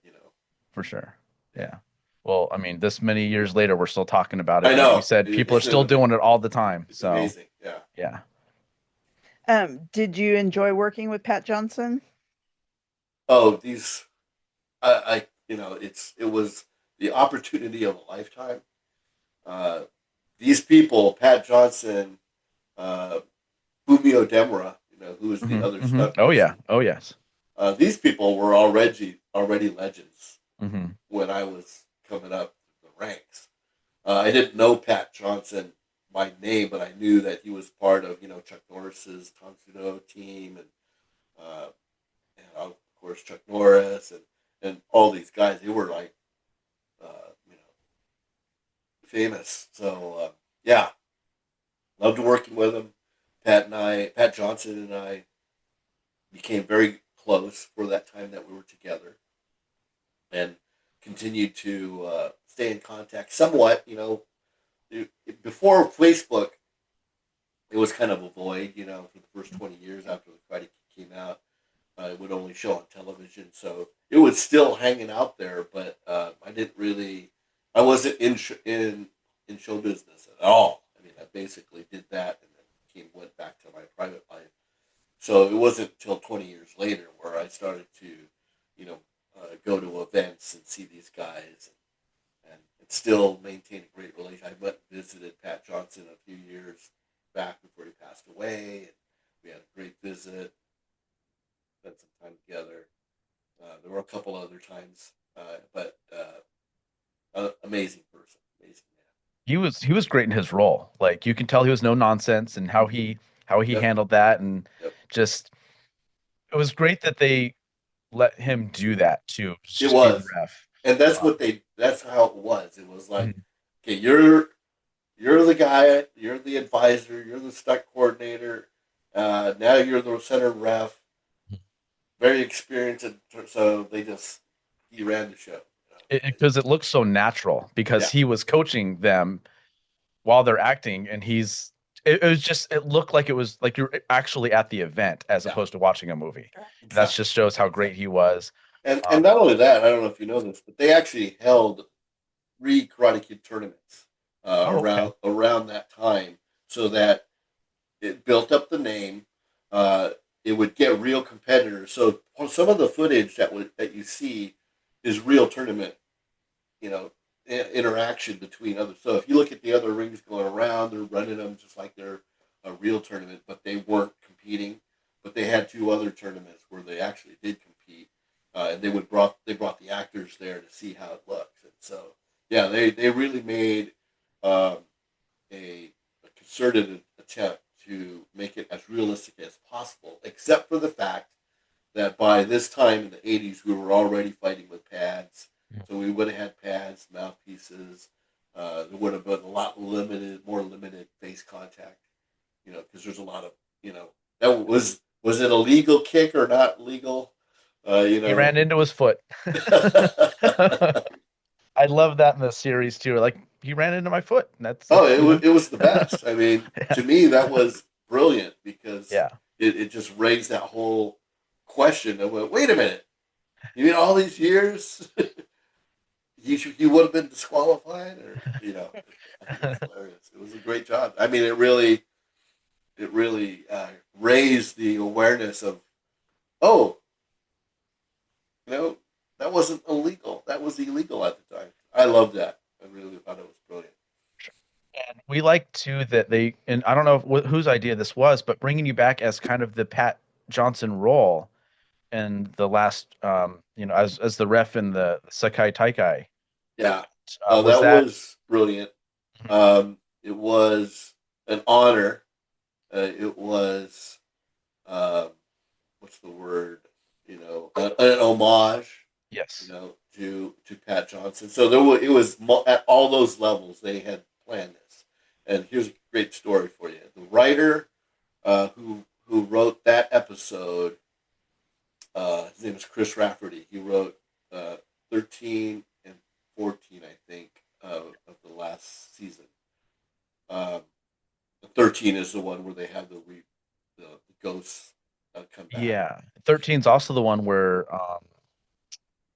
For sure. Yeah. Well, I mean, this many years later, we're still talking about it. I know. You said people are still doing it all the time. It's so amazing. Yeah. Did you enjoy working with Pat Johnson? Oh, it was the opportunity of a lifetime. These people, Pat Johnson, Fumio Demura, who was the other stunt. Oh yeah. Oh yes. These people were already legends when I was coming up the ranks. I didn't know Pat Johnson by name, but I knew that he was part of Chuck Norris's Tom Sudo team, and of course Chuck Norris and all these guys. They were like famous. So yeah, loved working with him. Pat Johnson and I became very close for that time that we were together, and continued to stay in contact somewhat. Before Facebook, it was kind of a void. For the first 20 years after the Karate Kid came out, it would only show on television, so it was still hanging out there. But I wasn't in show business at all. I mean, I basically did that and then went back to my private life. So it wasn't until 20 years later where I started to, go to events and see these guys, and still maintain a great relationship. I went and visited Pat Johnson a few years back before he passed away, and we had a great visit, spent some time together. There were a couple other times, but amazing person, amazing man. He was great in his role. Like, you can tell he was no nonsense, and how he handled that, and just, it was great that they let him do that too. It was, and that's that's how it was. It was like, okay, you're the guy, you're the advisor, you're the stunt coordinator. Now you're the center ref, very experienced, so he ran the show. Because it looks so natural, because he was coaching them while they're acting, and it looked like it was like you're actually at the event as opposed to watching a movie. Exactly. That just shows how great he was. And not only that, I don't know if you know this, but they actually held 3 Karate Kid tournaments around that time, so that it built up the name. It would get real competitors. So some of the footage that you see is real tournament, interaction between others. So if you look at the other rings going around, they're running them just like they're a real tournament, but they weren't competing. But they had 2 other tournaments where they actually did compete, and they brought the actors there to see how it looks. And so yeah, they really made a concerted attempt to make it as realistic as possible, except for the fact that by this time in the 80s, we were already fighting with pads. So we would have had pads, mouthpieces. There would have been a lot more limited face contact, because there's a lot of, that was it a legal kick or not legal? He ran into his foot. I love that in the series too. Like, he ran into my foot. And it was the best. I mean, to me, that was brilliant, because it just raised that whole question of, wait a minute, you mean all these years he would have been disqualified? Or I think it was hilarious. It was a great job. I mean, it really raise the awareness of, oh, that wasn't illegal. That was illegal at the time. I love that. I really thought it was brilliant. And we like too that they, and I don't know whose idea this was, but bringing you back as kind of the Pat Johnson role in the last, as the ref in the Sakai Taikai. Yeah. Was that was brilliant. It was an honor. It was, what's the word? An homage. Yes. To Pat Johnson. So it was at all those levels they had planned this. And here's a great story for you. The writer who wrote that episode, his name is Chris Rafferty. He wrote 13 and 14, I think, of the last season. 13 is the one where they have the ghosts come back. Yeah, 13 is also the one where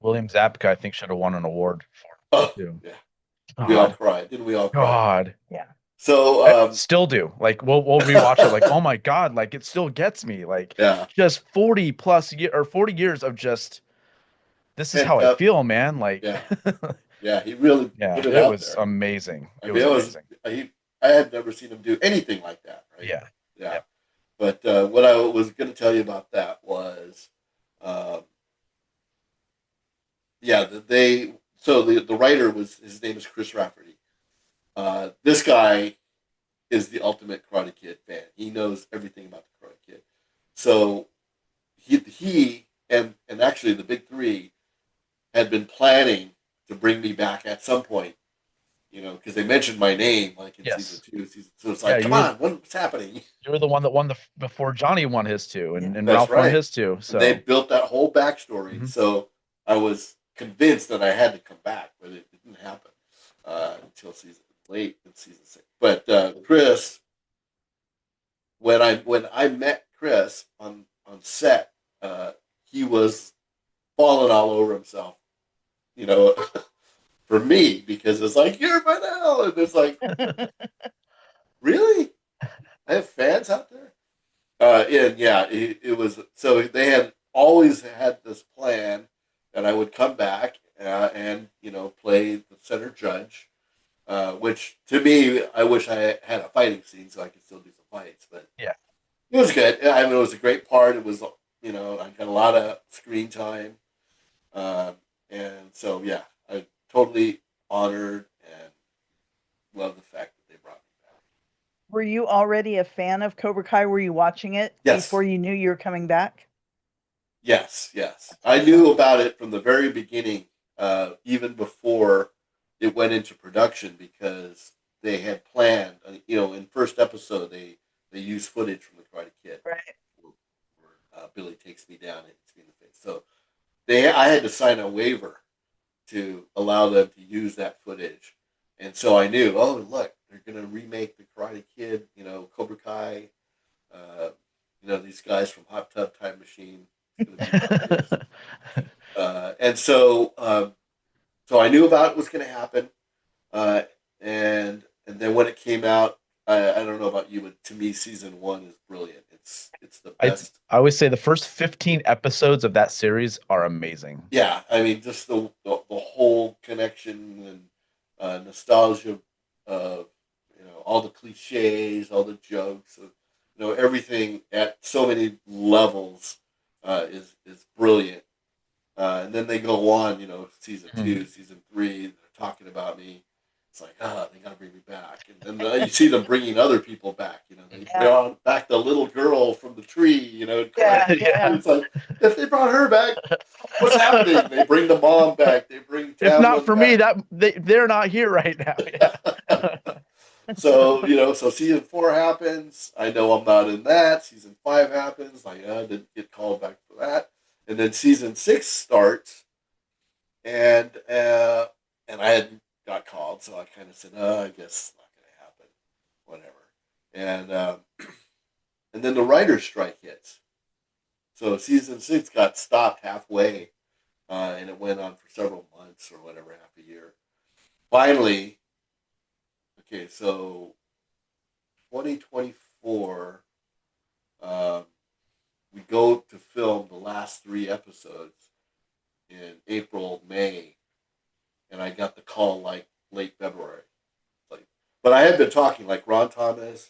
William Zabka, I think, should have won an award for. Yeah. We all cried. Didn't we all cry? God. Yeah. So still do. Like we'll rewatch it. Like, oh my God, like it still gets me. Like just 40 years of just this is how I feel, man. Like he really put it out was there. amazing. I had never seen him do anything like that, right? Yeah. But what I was going to tell you about that was, the writer his name is Chris Rafferty. This guy is the ultimate Karate Kid fan. He knows everything about the Karate Kid. So he and actually the big three had been planning to bring me back at some point, because they mentioned my name like in season 2. So it's like, come on, what's happening? You were the one that won before Johnny won his 2, and That's Ralph won his 2. So they built that whole backstory. Mm-hmm. So I was convinced that I had to come back, but it didn't happen until late in season 6. But Chris, when I met Chris on set, he was falling all over himself, for me, because it's like, you're Vidal, and it's like, really? I have fans out there? It was, so they had always had this plan that I would come back and play the center judge, which to me, I wish I had a fighting scene so I could still do some fights, but it was good. I mean, it was a great part. It was, I got a lot of screen time, and so I totally honored and love the fact that they brought me back. Were you already a fan of Cobra Kai? Were you watching it before you knew you were coming back? Yes. I knew about it from the very beginning, even before it went into production, because they had planned, in first episode, they used footage from the Karate Kid. Right. Where Billy takes me down and hits me in the face. So I had to sign a waiver to allow them to use that footage. And so I knew, look, they're going to remake the Karate Kid, Cobra Kai, these guys from Hot Tub Time Machine. And so I knew about it was going to happen. And then when it came out, I don't know about you, but to me, season 1 is brilliant. It's the best. I always say the first 15 episodes of that series are amazing. Yeah, I mean, just the whole connection and nostalgia of all the cliches, all the jokes, everything at so many levels is brilliant. And then they go on, season 2, season 3, they're talking about me. It's like, they got to bring me back. And then you see them bringing other people back. They brought back the little girl from the tree, And it's like, if they brought her back, what's happening? They bring the mom back. They bring Tamlin if not for back. me, they're not here right now. Yeah. So, so season 4 happens. I know I'm not in that. Season 5 happens. I didn't get called back for that. And then season 6 starts, and I hadn't got called, so I kind of said, I guess it's not going to happen. Whatever. And then the writer's strike hits. So season 6 got stopped halfway, and it went on for several months or whatever, half a year. Finally, so 2024, go to film the last 3 episodes in April, May, and I got the call like late February. Like, but I had been talking like Ron Thomas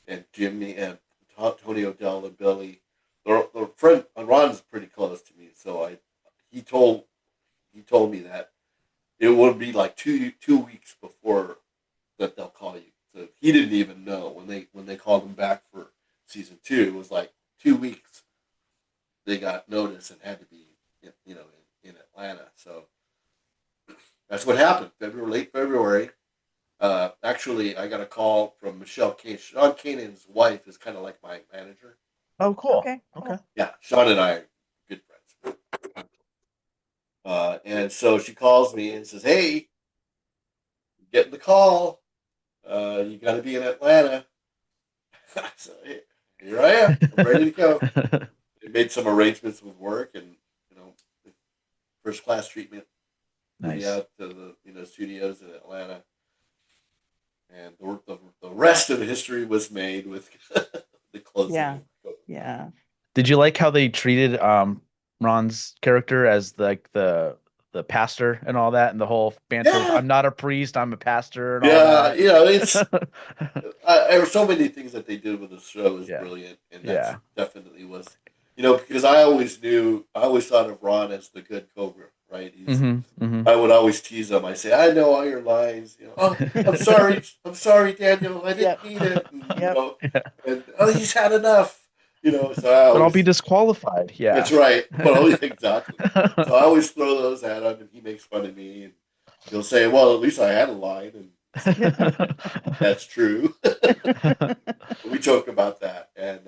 and Jimmy and Tony O'Dell and Billy. Their friend Ron's pretty close to me, so he told me that it would be like two weeks before that they'll call you. So he didn't even know when they called him back for season 2. It was like 2 weeks. They got notice and had to be, in Atlanta. So that's what happened. Late February. Actually, I got a call from Michelle Kane. Sean Kanan's wife is kind of like my manager. Oh, cool. Okay. Okay. Yeah, Sean and I are good friends. And so she calls me and says, "Hey, getting the call. You got to be in Atlanta." So here I am. I'm ready to go. They made some arrangements with work and first class treatment. Nice. Out to the studios in Atlanta, and the rest of the history was made with the closing. Yeah. Yeah. Did you like how they treated Ron's character as like the pastor and all that, and the whole banter? Yeah. I'm not a priest, I'm a pastor, and all Yeah, that. it's there were so many things that they did with the show is Yeah. brilliant, and Yeah. that definitely was, because I always thought of Ron as the good Cobra, right? I would always tease him. I say, "I know all your lines." "Oh, I'm sorry, Daniel. I didn't mean it." And he's had enough. So But I'll be disqualified. Yeah. That's right. Well, exactly. So I always throw those at him, and he makes fun of me, and he'll say, "Well, at least I had a line," and that's true. We joke about that, and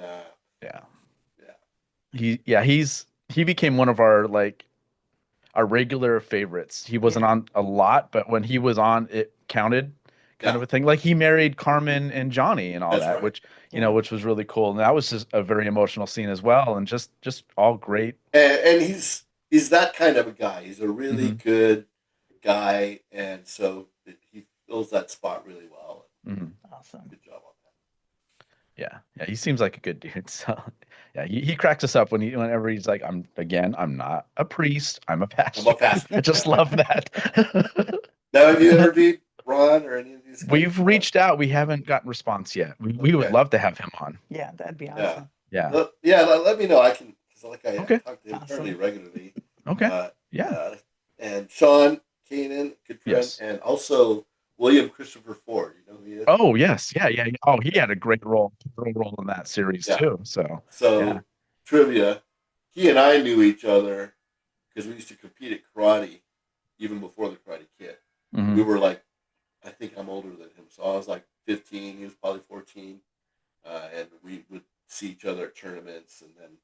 he became one of our regular favorites. He wasn't on a lot, but when he was on, it counted, kind of a thing. Like he married Carmen and Johnny and all That's that, right. which was really cool. And that was just a very emotional scene as well, and just all great. And he's that kind of a guy. He's a really good guy, and so he fills that spot really well. Awesome. Good job on that. Yeah, he seems like a good dude. So yeah, he cracks us up whenever he's like, I'm not a priest, I'm a pastor. I'm a pastor. I just love that. Now, have you interviewed Ron or any of these guys? We've reached out. We haven't gotten response yet. We would love to have him on. Yeah, that'd be awesome. Yeah. Let me know. I can, because I talk to him fairly regularly. Okay. And Sean Kanan, good friend, Yes. and also William Christopher Ford. You know who he is? Oh yes, yeah. Oh, he had a great role in that series too. So trivia. He and I knew each other because we used to compete at karate even before the Karate Kid. Mhm. We were like, I think I'm older than him, so I was like 15. He was probably 14, and we would see each other at tournaments. And then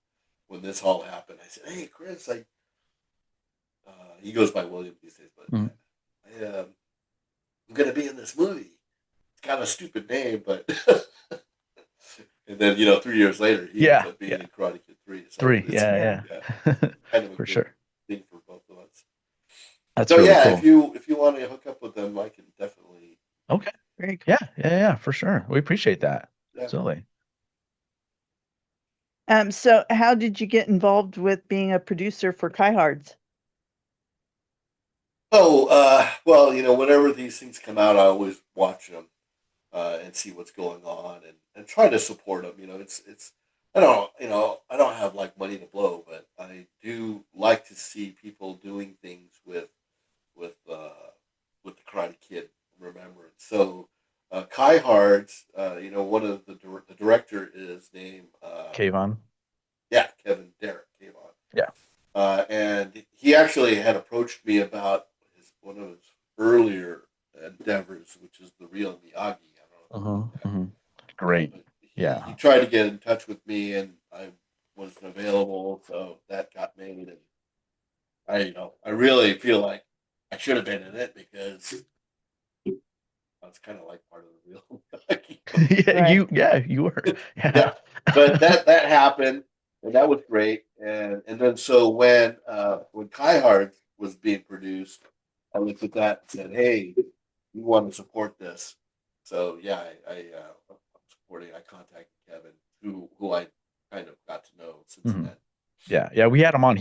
when this all happened, I said, "Hey, Chris, he goes by William these days, but I'm going to be in this movie. It's kind of a stupid name, but." And then 3 years later, he ends up being in Karate Kid 3. So 3, yeah. kind of a For good sure. thing for both of us. That's So really cool. if you want to hook up with them, I can definitely. Okay. Very cool. Yeah, for sure. We appreciate that. Yeah. Absolutely. So how did you get involved with being a producer for Kai Hards? Oh, well, whenever these things come out, I always watch them and see what's going on and try to support them. It's I don't have like money to blow, but I do like to see people doing things with the Karate Kid remembrance. So Kai Hards, one of the director is named Kayvon. Yeah, Derek Kayvon. Yeah. And he actually had approached me about one of his earlier endeavors, which is the real Miyagi. I don't know. Great. He tried to get in touch with me, and I wasn't available, so that got made. And I really feel like I should have been in it because that's kind of like part of the real Miyagi. You were. Yeah. But that happened, and that was great. And then so when Kai Hard was being produced, I looked at that and said, "Hey, we want to support this." So I'm supporting. I contacted Kevin, who I kind of got to know Mhm. Cincinnati. Yeah, we had him on.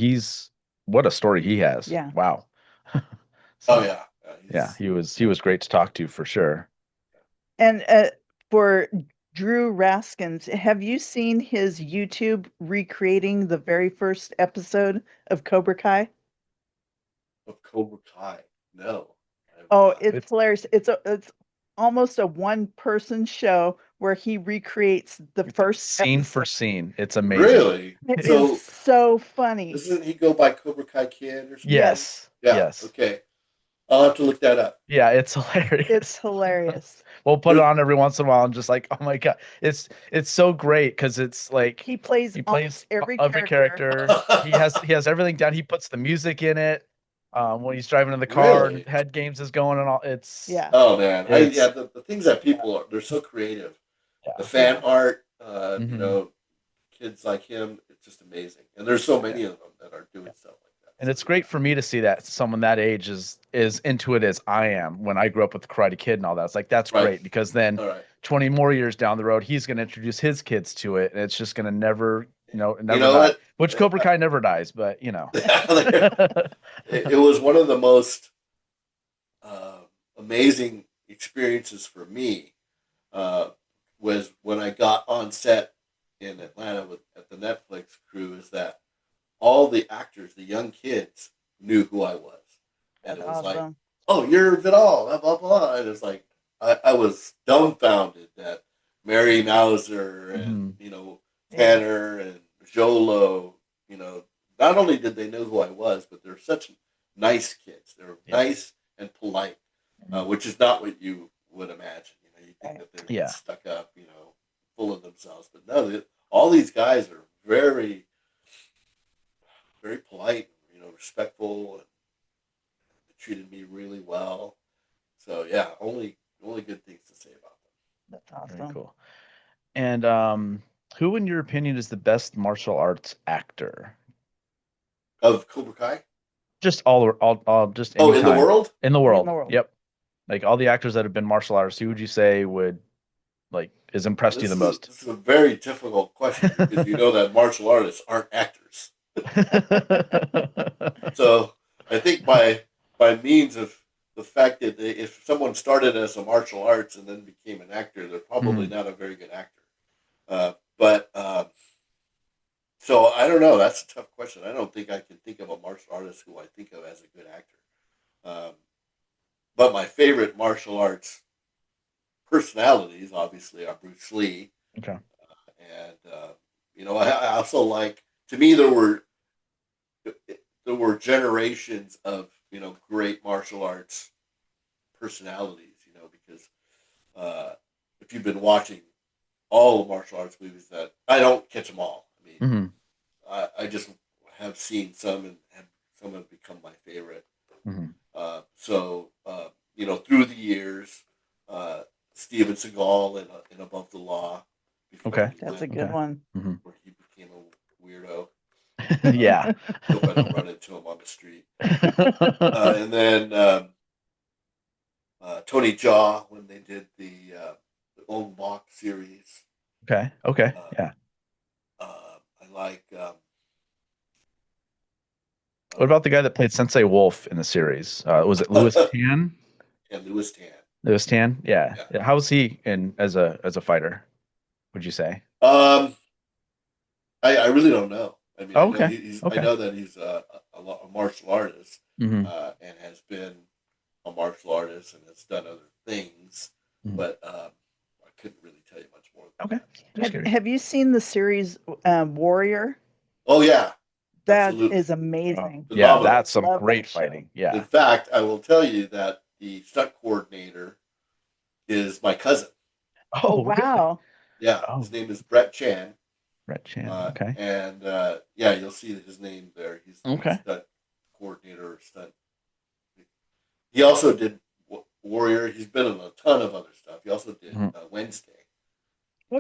What a story he has. Yeah. Wow. Oh So, yeah, yeah, he was great to talk to for sure. And for Drew Raskins, have you seen his YouTube recreating the very first episode of Cobra Kai? of Cobra Kai. No. I have Oh, not. it's hilarious. It's almost a one-person show where he recreates the first Scene for episode. scene. It's amazing. Really? It So is so funny. doesn't he go by Cobra Kai Kid or something? Yes. Yeah. Yes. Okay. I'll have to look that up. Yeah, it's hilarious. It's hilarious. We'll put it on every once in a while and just like, oh my God. It's so great because it's like He plays almost every character. He has everything down. He puts the music in it. When he's driving in the car Really? and head games is going and all. Yeah. Oh man, It's- the things that people are, they're so creative. Yeah. The fan art, Mhm. you know, kids like him, it's just amazing. And there's so many of them that are doing stuff like that. And it's great for me to see that someone that age is into it as I am when I grew up with the Karate Kid and all that. It's like that's Right. great because then All right. 20 more years down the road, he's going to introduce his kids to it, and it's just going to never never You know die. what? Which Cobra Kai never dies, but you know. It was one of the most amazing experiences for me was when I got on set in Atlanta at the Netflix crew. Is that all the actors, the young kids, knew who I was, and it was like, Awesome. "Oh, you're Vidal," blah blah blah. And it's like I was dumbfounded that Mary Mauser and Mhm. you know Tanner and Jolo, you know, not only did they know who I was, but they're such nice kids. They're Yeah. nice and polite, which is not what you would imagine. You know, you think that they're Yeah. stuck up, you know, full of themselves. But no, all these guys are very, very polite, you know, respectful, and they treated me really well. So yeah, only good things to say about them. That's Very awesome. cool. And who, in your opinion, is the best martial arts actor? Of Cobra Kai? Just all just Oh, in the anytime. world? In the world. In the world. Yep. Like all the actors that have been martial artists, who would you say would like is impressed you the most? This is a very difficult question because you know that martial artists aren't actors. So I think by means of the fact that if someone started as a martial arts and then became an actor, they're probably not a very good actor. But so I don't know. That's a tough question. I don't think I can think of a martial artist who I think of as a good actor. But my favorite martial arts personalities, obviously, are Bruce Lee. Okay. And you know, I also like. To me, there were generations of great martial arts personalities. You know, because if you've been watching all the martial arts movies, that I don't catch them all. I mean, Mhm. I just have seen some, and some have become my favorite. Mhm. So you know, through the years, Steven Seagal in Above the Law. before Okay. he That's a went- good one. Where he became a weirdo. Yeah. Hope I don't run into him on the street. And then Tony Jaa when they did the Ong Bak series. Okay. Yeah. I like. What about the guy that played Sensei Wolf in the series? Was it Louis Tan? And Louis Tan? Louis Tan? Yeah. Yeah. How was he in as a fighter? Would you say? I really don't know. I mean, Oh, I know okay. Okay. I know that he's a martial artist Mhm. and has been a martial artist and has done other things, Mhm. but I couldn't really tell you much more. Okay. Just curious. Have you seen the series Warrior? Oh yeah, That absolutely. is amazing. Yeah, Phenomenal. that's some Love great that show. fighting. Yeah. In fact, I will tell you that the stunt coordinator is my cousin. Oh, really? wow. Yeah, Oh. his name is Brett Chan. Red Chan. Okay. And yeah, you'll see his name there. He's the Okay. stunt coordinator or stunt. He also did Warrior. He's been in a ton of other stuff. He also did Wednesday.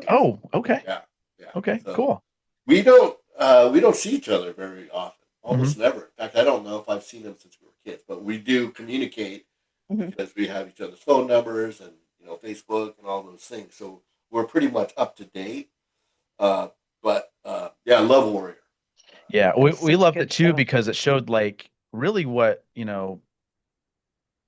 Oh, okay. Yeah. Okay, So cool. we don't see each other very often. Almost Mm-hmm. never. In fact, I don't know if I've seen him since we were kids, but we do communicate Mhm. because we have each other's phone numbers and Facebook and all those things. So we're pretty much up to date. But Yeah, Love Warrior. Yeah, we Such loved good it too stuff. because it showed like really what,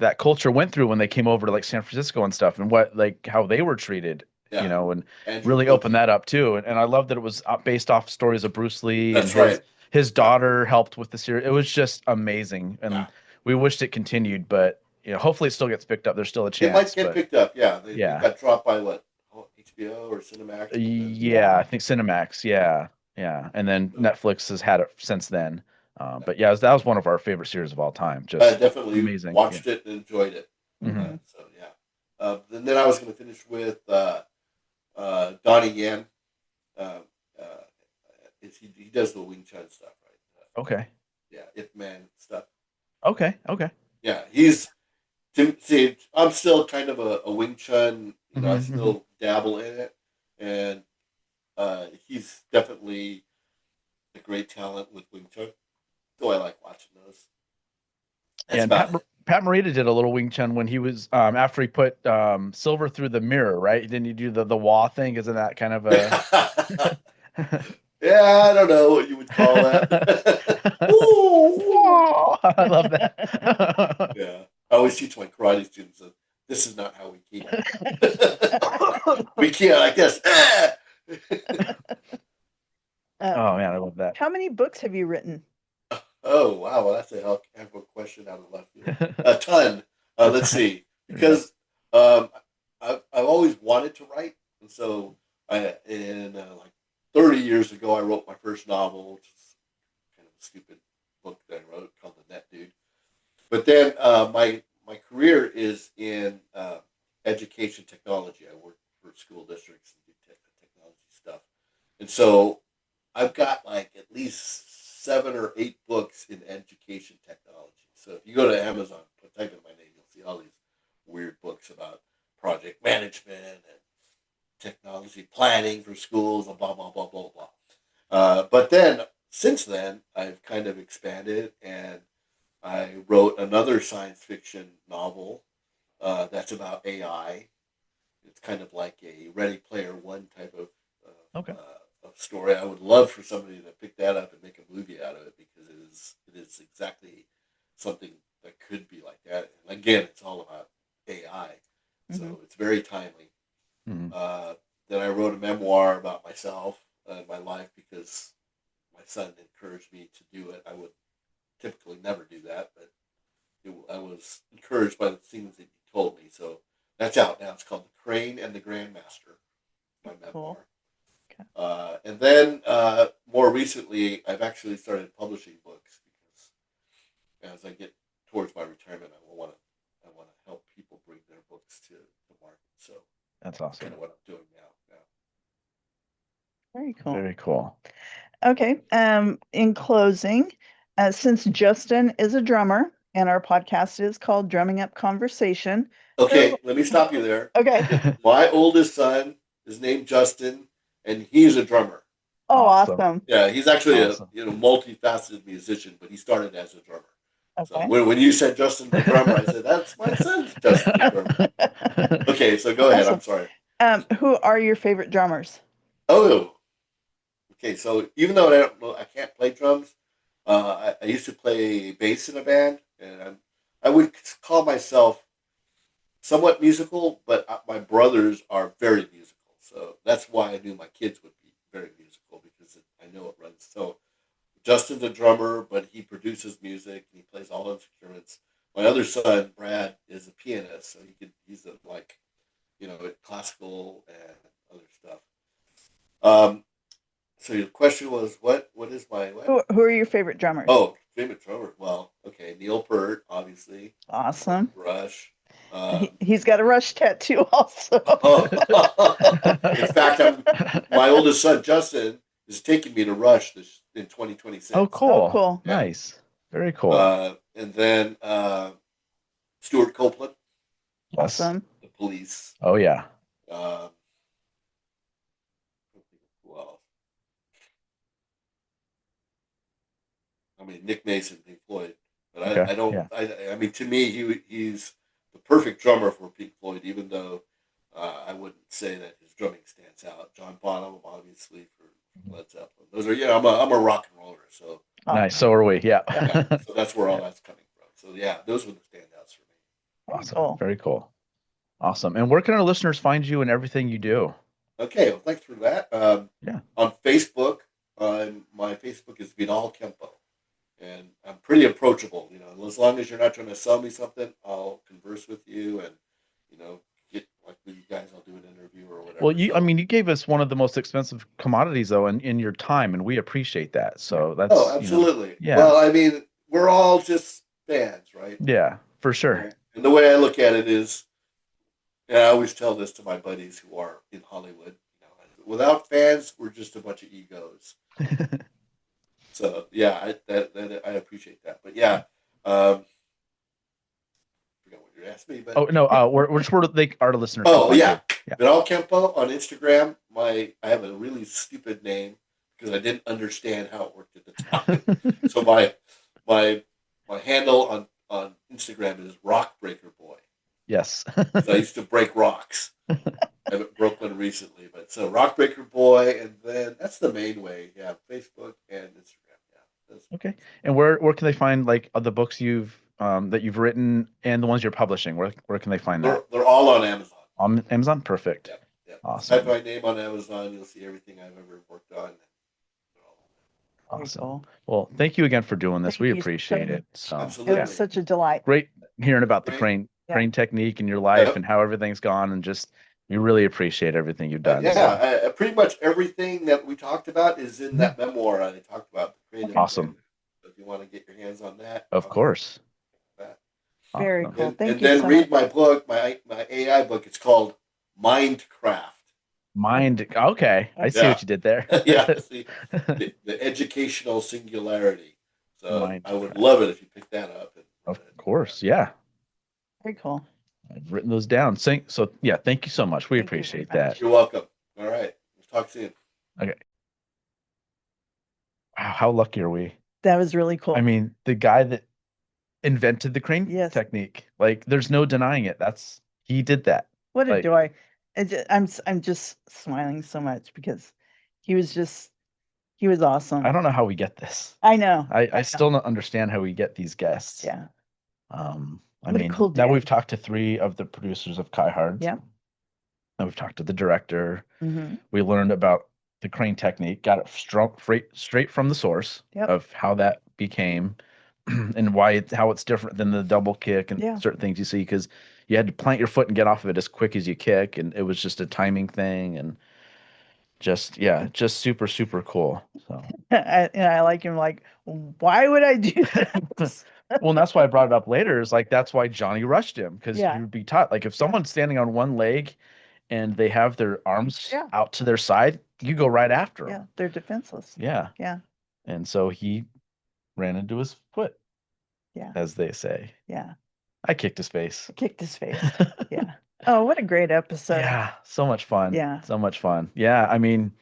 that culture went through when they came over to like San Francisco and stuff and what like how they were treated, Yeah, and Andrew really opened Boogie. that up too. And I love that it was based off stories of Bruce Lee and That's right. his Yeah, daughter helped with the series. It was just amazing. yeah. And we wished it continued, but hopefully it still gets picked up. There's still a It might chance, get but picked up. Yeah, they yeah. got dropped by what, HBO or Cinemax, but then Yeah, Yeah. I think Cinemax, yeah. Yeah. And then so, Netflix has had it since then. yeah. But yeah, that was one of our favorite series of all time. I Just definitely amazing. Yeah. watched it and enjoyed it. Hmm. Hmm. So yeah. And then I was going to finish with Donnie Yen. Uh, uh, he does the Wing Chun stuff, right? Okay. Yeah, Ip Man stuff. Okay. Okay. Yeah, see, I'm still kind of a Wing Chun. I Hmm. still dabble in it, and he's definitely a great talent with Wing Chun. So I like watching those. Yeah, That's and about it. Pat Morita did a little Wing Chun when he was after he put Silver through the mirror, right? Didn't he do the wah thing? Isn't that kind of a Yeah, I don't know what you would call that. Ooh. Wah! I love that. Yeah, I always teach my karate students that this is not how we keep. We can't, I guess. Uh, Oh man, I love that. how many books have you written? Oh wow, well, that's a hell of a question out of left field. A ton. A Let's ton. see, Yeah. because I've always wanted to write, and so like 30 years ago, I wrote my first novel, which is kind of a stupid book that I wrote called The Net Dude. But then my career is in education technology. I work for school districts and do technology stuff, and so I've got like at least 7 or 8 books in education technology. So if you go to Amazon, type in my name, you'll see all these weird books about project management and technology planning for schools and blah blah blah blah blah. But then since then, I've kind of expanded and I wrote another science fiction novel that's about AI. It's kind of like a Ready Player One type Okay. of story. I would love for somebody to pick that up and make a movie out of it because it is exactly something that could be like that. And again, it's all about AI, so Hmm. it's very timely. Mhm. Then I wrote a memoir about myself and my life because my son encouraged me to do it. I would typically never do that, but I was encouraged by the things that he told me. So that's out now. It's called The Crane and the Grandmaster, my Cool. memoir. Okay. And then more recently, I've actually started publishing books because as I get towards my retirement, I want to help people bring their books to the market. So That's that's kind awesome. of what I'm doing now. Very cool. Very cool. Okay. In closing, since Justin is a drummer and our podcast is called Drumming Up Conversation. Okay, let me stop you there. Okay. My oldest son is named Justin, and he's a drummer. Oh, Awesome. awesome. Yeah, he's actually Awesome. a multifaceted musician, but he started as a drummer. So Okay. when you said Justin the drummer, I said that's my son's Justin the drummer. Okay, so go ahead. I'm Awesome. sorry. Who are your favorite drummers? Oh, okay. So even though I can't play drums, I used to play bass in a band, and I would call myself somewhat musical, but my brothers are very musical. So that's why I knew my kids would be very musical because I know it runs. So Justin's a drummer, but he produces music and he plays all instruments. My other son, Brad, is a pianist, so he's a, like, classical and other stuff. Um, so your question was what is my what? Who are your favorite drummers? Oh, favorite drummer. Well, okay, Neil Peart, obviously. Awesome. Rush. He's got a Rush tattoo also. In fact, my oldest son Justin is taking me to Rush in 2026. Oh, cool. Oh, cool. Yeah. Nice. Very cool. And then Stuart Copeland, Yes. Awesome. The Police. Oh yeah. Um, who else? I mean, Nick Mason, Pink Floyd. But Okay. I don't. Yeah. I mean, to me, he's the perfect drummer for Pink Floyd. Even though I wouldn't say that his drumming stands out. John Bonham, obviously, for Led Zeppelin. Those are I'm a rock and roller, so Nice. So are we. Yeah. yeah, so that's where all that's coming from. So yeah, those were the standouts for me. Awesome. Cool. Very cool. Awesome. And where can our listeners find you and everything you do? Okay, well, thanks for that. Yeah. On Facebook, my Facebook is Vidal Kenpo, and I'm pretty approachable. As long as you're not trying to sell me something, I'll converse with you, and get like with you guys. I'll do an interview or whatever. Well, you gave us one of the most expensive commodities though, in your time, and we appreciate that. So that's absolutely. yeah. Well, I mean, we're all just fans, right? Yeah, for sure. And the way I look at it is, and I always tell this to my buddies who are in Hollywood, without fans, we're just a bunch of egos. So yeah, I appreciate that. But yeah, forgot what you asked me. But oh no, where our listeners. Oh yeah, yeah. Vidal Kenpo on Instagram. I have a really stupid name because I didn't understand how it worked at the time. So my handle on Instagram is Rock Breaker Boy. Yes. I used to break rocks. I'm at Brooklyn recently, but so Rock Breaker Boy, and then that's the main way. Yeah, Facebook and Instagram. Yeah. Okay. And where can they find like the books that you've written and the ones you're publishing? Where can they find that? They're all on Amazon. On Amazon, perfect. Yeah. Awesome. Type my name on Amazon, you'll see everything I've ever worked on. Awesome. Well, thank you again for doing this. We appreciate it. So, Absolutely. It was such a delight. great hearing about the Great. crane technique in your life and how everything's gone, and just we really appreciate everything you've done. Yeah, pretty much everything that we talked about is in that memoir I talked about. The creative Awesome. So if you want to get your hands on that, Of course. Very Awesome. cool. Thank and you then so read much. my book, my AI book. It's called Mindcraft. Okay. I see what you did there. Yeah, see, the educational singularity. So I would Mindcraft. love it if you pick that up. Of course. Yeah. Very cool. I've written those down. So yeah, thank you so much. We Thank you very appreciate much. that. You're welcome. All right. Let's talk soon. Okay. Wow, how lucky are we? That was really cool. I mean, the guy that invented the crane Yes. technique, like there's no denying it. He did that. What a like- joy. I'm just smiling so much because he was awesome. I don't know how we get this. I know. I still don't understand how we get these guests. Yeah. I What a mean, cool now dude. we've talked to 3 of the producers of Kai Hard. Yeah. And we've talked to the director. Mm-hmm. We learned about the crane technique, got it straight from the source Yep. of how that became and how it's different than the double kick and Yeah. certain things you see, because you had to plant your foot and get off of it as quick as you kick, and it was just a timing thing, and just super, super cool. So I like him. Like, why would I do that? well, and that's why I brought it up later, is like that's why Johnny rushed him, because Yeah. you'd be taught, like if someone's standing on one leg and they have their arms Yeah. out to their side, you go right after them. Yeah, they're defenseless. Yeah. Yeah. And so he ran into his foot, Yeah. as they say. Yeah. I kicked his face. Kicked his face. Yeah. Oh, what a great episode. Yeah, so much fun. Yeah. So much fun. Yeah, I mean,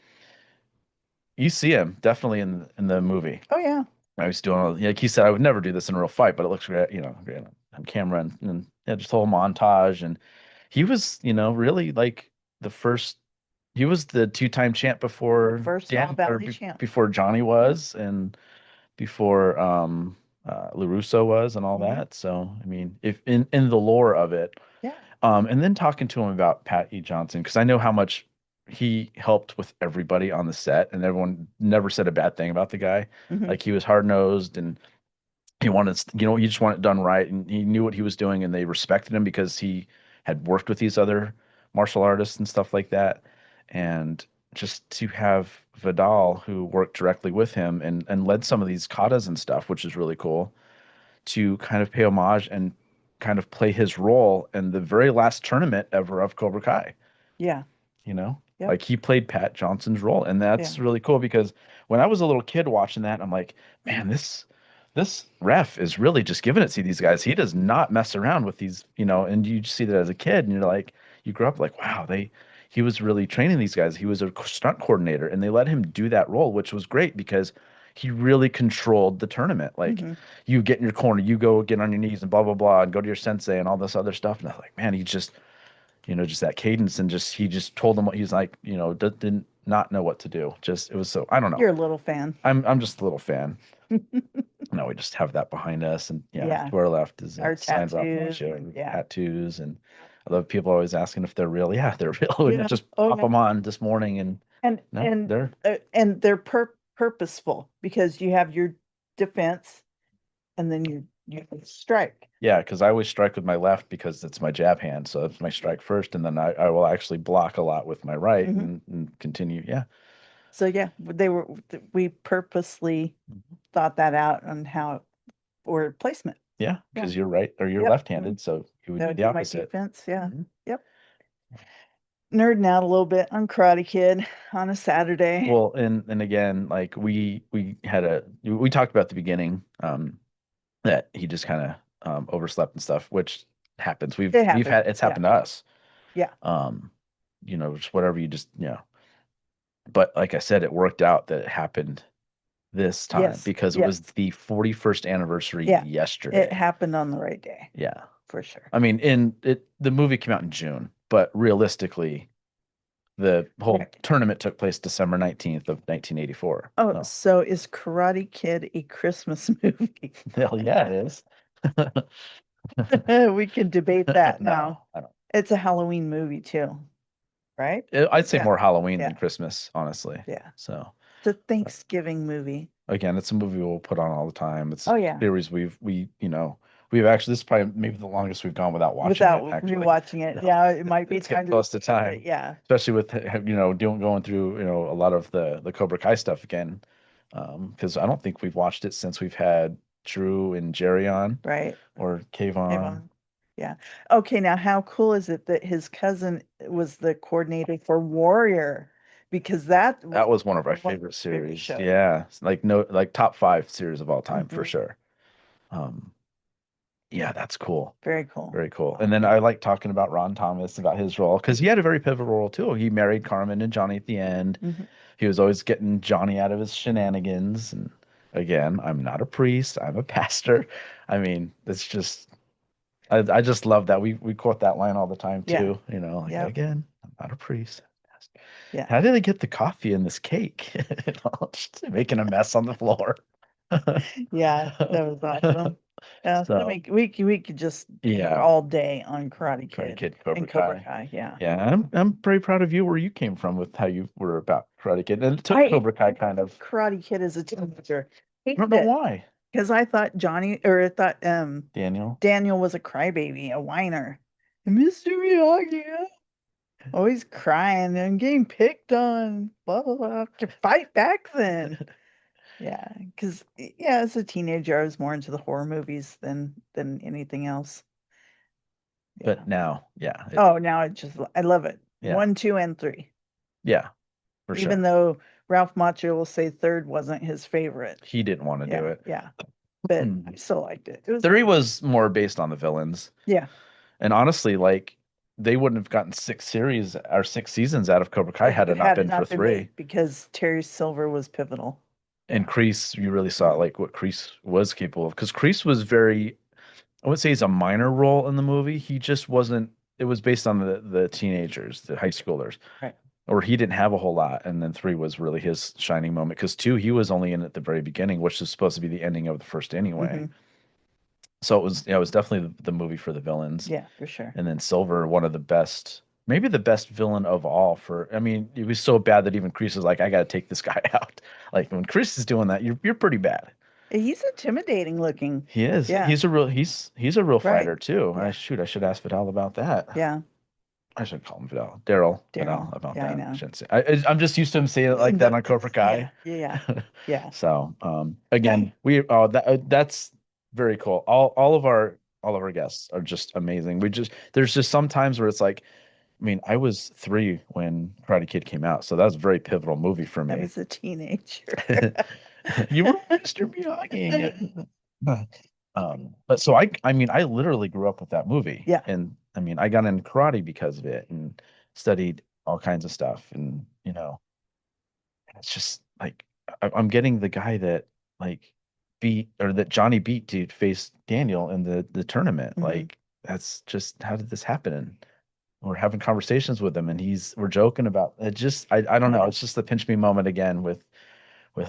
you see him definitely in the movie. Oh yeah. I was doing, like he said, I would never do this in a real fight, but it looks great, great on camera, and just whole montage. And he was, really like he was the 2-time champ before First All Valley champ. before Johnny was, and before LaRusso was, and all Mhm. that. So, I mean, if in the lore of it, Yeah. and then talking to him about Pat E. Johnson, because I know how much he helped with everybody on the set, and everyone never said a bad thing about the guy. Mhm. Like he was hard nosed, and he wanted, he just wanted it done right, and he knew what he was doing, and they respected him because he had worked with these other martial artists and stuff like that. And just to have Vidal, who worked directly with him and led some of these katas and stuff, which is really cool, to kind of pay homage and kind of play his role in the very last tournament ever of Cobra Kai. Yeah. Yep. Like he played Pat Johnson's role, and that's really cool, because when I was a little kid watching that, I'm like, man, this ref is really just giving it to these guys. He does not mess around with these, and you just see that as a kid, and you're like, you grow up like, wow, he was really training these guys. He was a stunt coordinator, and they let him do that role, which was great because he really controlled the tournament. Like you get in your corner, you go get on your knees and blah, blah, blah, and go to your sensei and all this other stuff. And I was like, man, just that cadence, and he just told them what he's like, did not know what to do. Just, it was so, I don't know. You're a little fan. I'm just a little fan. No, we just have that behind us, and Yeah. to our left is Our signs off tattoos, yeah. tattoos, and I love people always asking if they're real. Yeah, they're real. We Yeah. just Oh, pop yeah. them on this morning, and And they're purposeful, because you have your defense and then you strike. yeah, because I always strike with my left because it's my jab hand, so it's my strike first, and then I will actually block a lot with my right Mhm. and continue. Yeah, So yeah, we purposely thought that out on how, or placement. yeah, because you're right or you're Yep. left-handed, so you would That do would the be my opposite. defense. Yeah. Mhm. Yep. Nerding out a little bit on Karate Kid on a Saturday. Well, and again, like we talked about at the beginning, that he just kind of overslept and stuff, which happens. We've had it's happened to us. Yeah. Just whatever you just But like I said, it worked out that it happened this time Yes. because it was the 41st anniversary Yeah. yesterday. It happened on the right day. Yeah, for sure. I mean, the movie came out in June, but realistically, the whole tournament took place December 19th of 1984. Oh, so is Karate Kid a Christmas movie? Hell yeah, it is. We can debate that No, now. I don't. It's a Halloween movie too, right? I'd say Yeah. more Halloween Yeah. than Christmas, honestly. Yeah. So It's a Thanksgiving movie. again, it's a movie we'll put on all the time. It's Oh, yeah. series we've actually, this is probably maybe the longest we've gone without watching Without it, actually. rewatching it. Yeah, it might be It's time getting close to time. Yeah. Especially with going through a lot of the Cobra Kai stuff again. Because I don't think we've watched it since we've had Drew and Jerry on. Right. Or Kayvon. Yeah. Okay, now how cool is it that his cousin was the coordinator for Warrior? Because that was one of our favorite series. shows. Yeah. Like top 5 series of all time for Mhm. sure. Yeah, that's cool. Very cool. Very cool. And then I like talking about Ron Thomas, about his role, because he had a very pivotal role too. He married Carmen and Johnny at the end. Mhm. He was always getting Johnny out of his shenanigans. And again, I'm not a priest, I'm a pastor. I mean, it's just, I just love that. We quote that line all the time too. Yep. Again, I'm not a priest. Yeah. How did they get the coffee in this cake? Just making a mess on the floor. Yeah, that was awesome. Yeah, So- we could just Yeah. all day on Karate Kid, Karate Kid, Cobra and Cobra Kai. Kai. Yeah. Yeah, I'm pretty proud of you where you came from with how you were about Karate Kid. And it took I- Cobra Kai kind of. Karate Kid as a teenager. I don't know why. Because I thought I thought Daniel was a crybaby, a whiner. And Mr. Miyagi, always crying and getting picked on, blah blah blah. To fight back then. Yeah, because as a teenager, I was more into the horror movies than anything else. But now, yeah. Now I love it. Yeah. 1, 2, and 3. Yeah, for sure. Even though Ralph Macchio will say 3rd wasn't his favorite. He didn't want to do it. Yeah, but I still liked it. It was 3 was more based on the villains. Yeah. And honestly, like, they wouldn't have gotten 6 seasons out of Cobra Kai had it not been for 3. Because Terry Silver was pivotal. And Kreese, you really saw like what Kreese was capable of. Because Kreese was very, I wouldn't say he's a minor role in the movie. He just wasn't. It was based on the teenagers, the high schoolers, Right? Or he didn't have a whole lot. And then 3 was really his shining moment. Because 2, he was only in at the very beginning, which is supposed to be the ending of the first anyway. Mhm. So it was definitely the movie for the villains. Yeah, for sure. And then Silver, one of the best, maybe the best villain of all. I mean, it was so bad that even Kreese was like, I got to take this guy out. Like when Kreese is doing that, you're pretty bad. He's intimidating looking. He is. Yeah. He's a real fighter too. Yeah. I should ask Vidal about that. Yeah. I should call him Darryl Vidal about Yeah, that. I know. I shouldn't say. I'm just used to him saying it like that on Cobra Kai. Yeah. So again, that's very cool. All of our guests are just amazing. There's just some times where it's like, I mean, I was 3 when Karate Kid came out, so that was a very pivotal movie for me. I was a teenager. You were Mr. Miyagi. But so I mean, I literally grew up with that movie. Yeah. And I mean, I got into karate because of it and studied all kinds of stuff. And, it's just like, I'm getting the guy that like that Johnny beat to face Daniel in the tournament. Mhm. Like, that's just, how did this happen? we're having conversations with him, and we're joking about it. Just I don't know. It's just the pinch me moment again with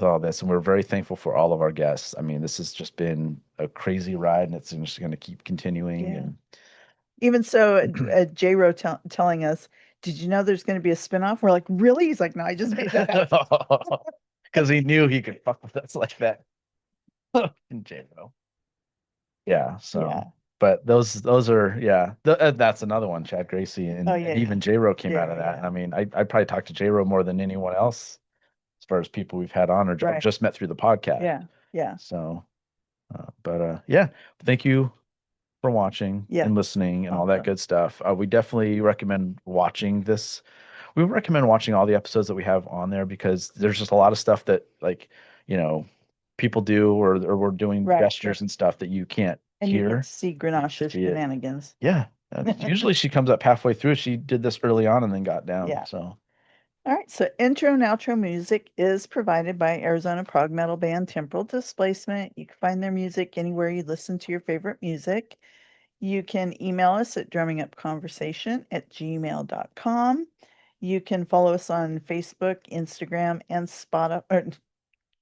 all this, and we're very thankful for all of our guests. I mean, this has just been a crazy ride, and it's just going to keep continuing. Yeah. And Even so, J-Ro telling us, did you know there's going to be a spinoff? We're like, really? He's like, no, I just made that up. because he knew he could fuck with us like that. And J-Lo. Yeah. So, Yeah. but those are that's another one. Chad Gracie and, Oh, yeah, and even J-Ro came out of that. Yeah. And I mean, I probably talked to J-Ro more than anyone else as far as people we've had on or Right. just met through the podcast. Yeah. Yeah. So, yeah, thank you for watching and listening and all that good stuff. We definitely recommend watching this. We recommend watching all the episodes that we have on there because there's just a lot of stuff that people do or we're doing gestures and stuff that you can't and hear. You get to see Grenache's shenanigans. Yeah. Usually she comes up halfway through. She did this early on and then got down. Yeah. So. All right. So intro and outro music is provided by Arizona prog metal band Temporal Displacement. You can find their music anywhere you listen to your favorite music. You can email us at drummingupconversation@gmail.com. You can follow us on Facebook, Instagram, and Spotify, or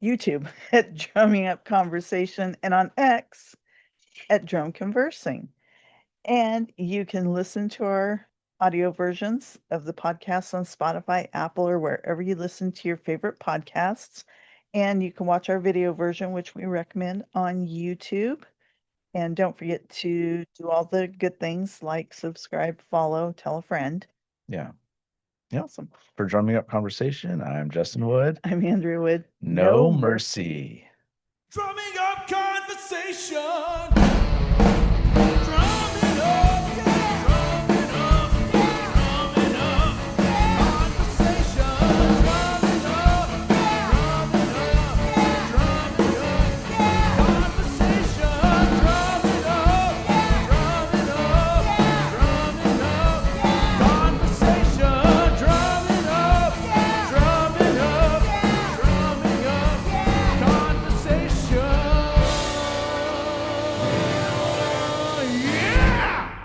YouTube at Drumming Up Conversation, and on X at Drum Conversing. And you can listen to our audio versions of the podcasts on Spotify, Apple, or wherever you listen to your favorite podcasts. And you can watch our video version, which we recommend, on YouTube. And don't forget to do all the good things like subscribe, follow, tell a friend. Yeah. Yep. Awesome. For Drumming Up Conversation, I'm Justin Wood. I'm Andrea Wood. No mercy. Drumming up conversation.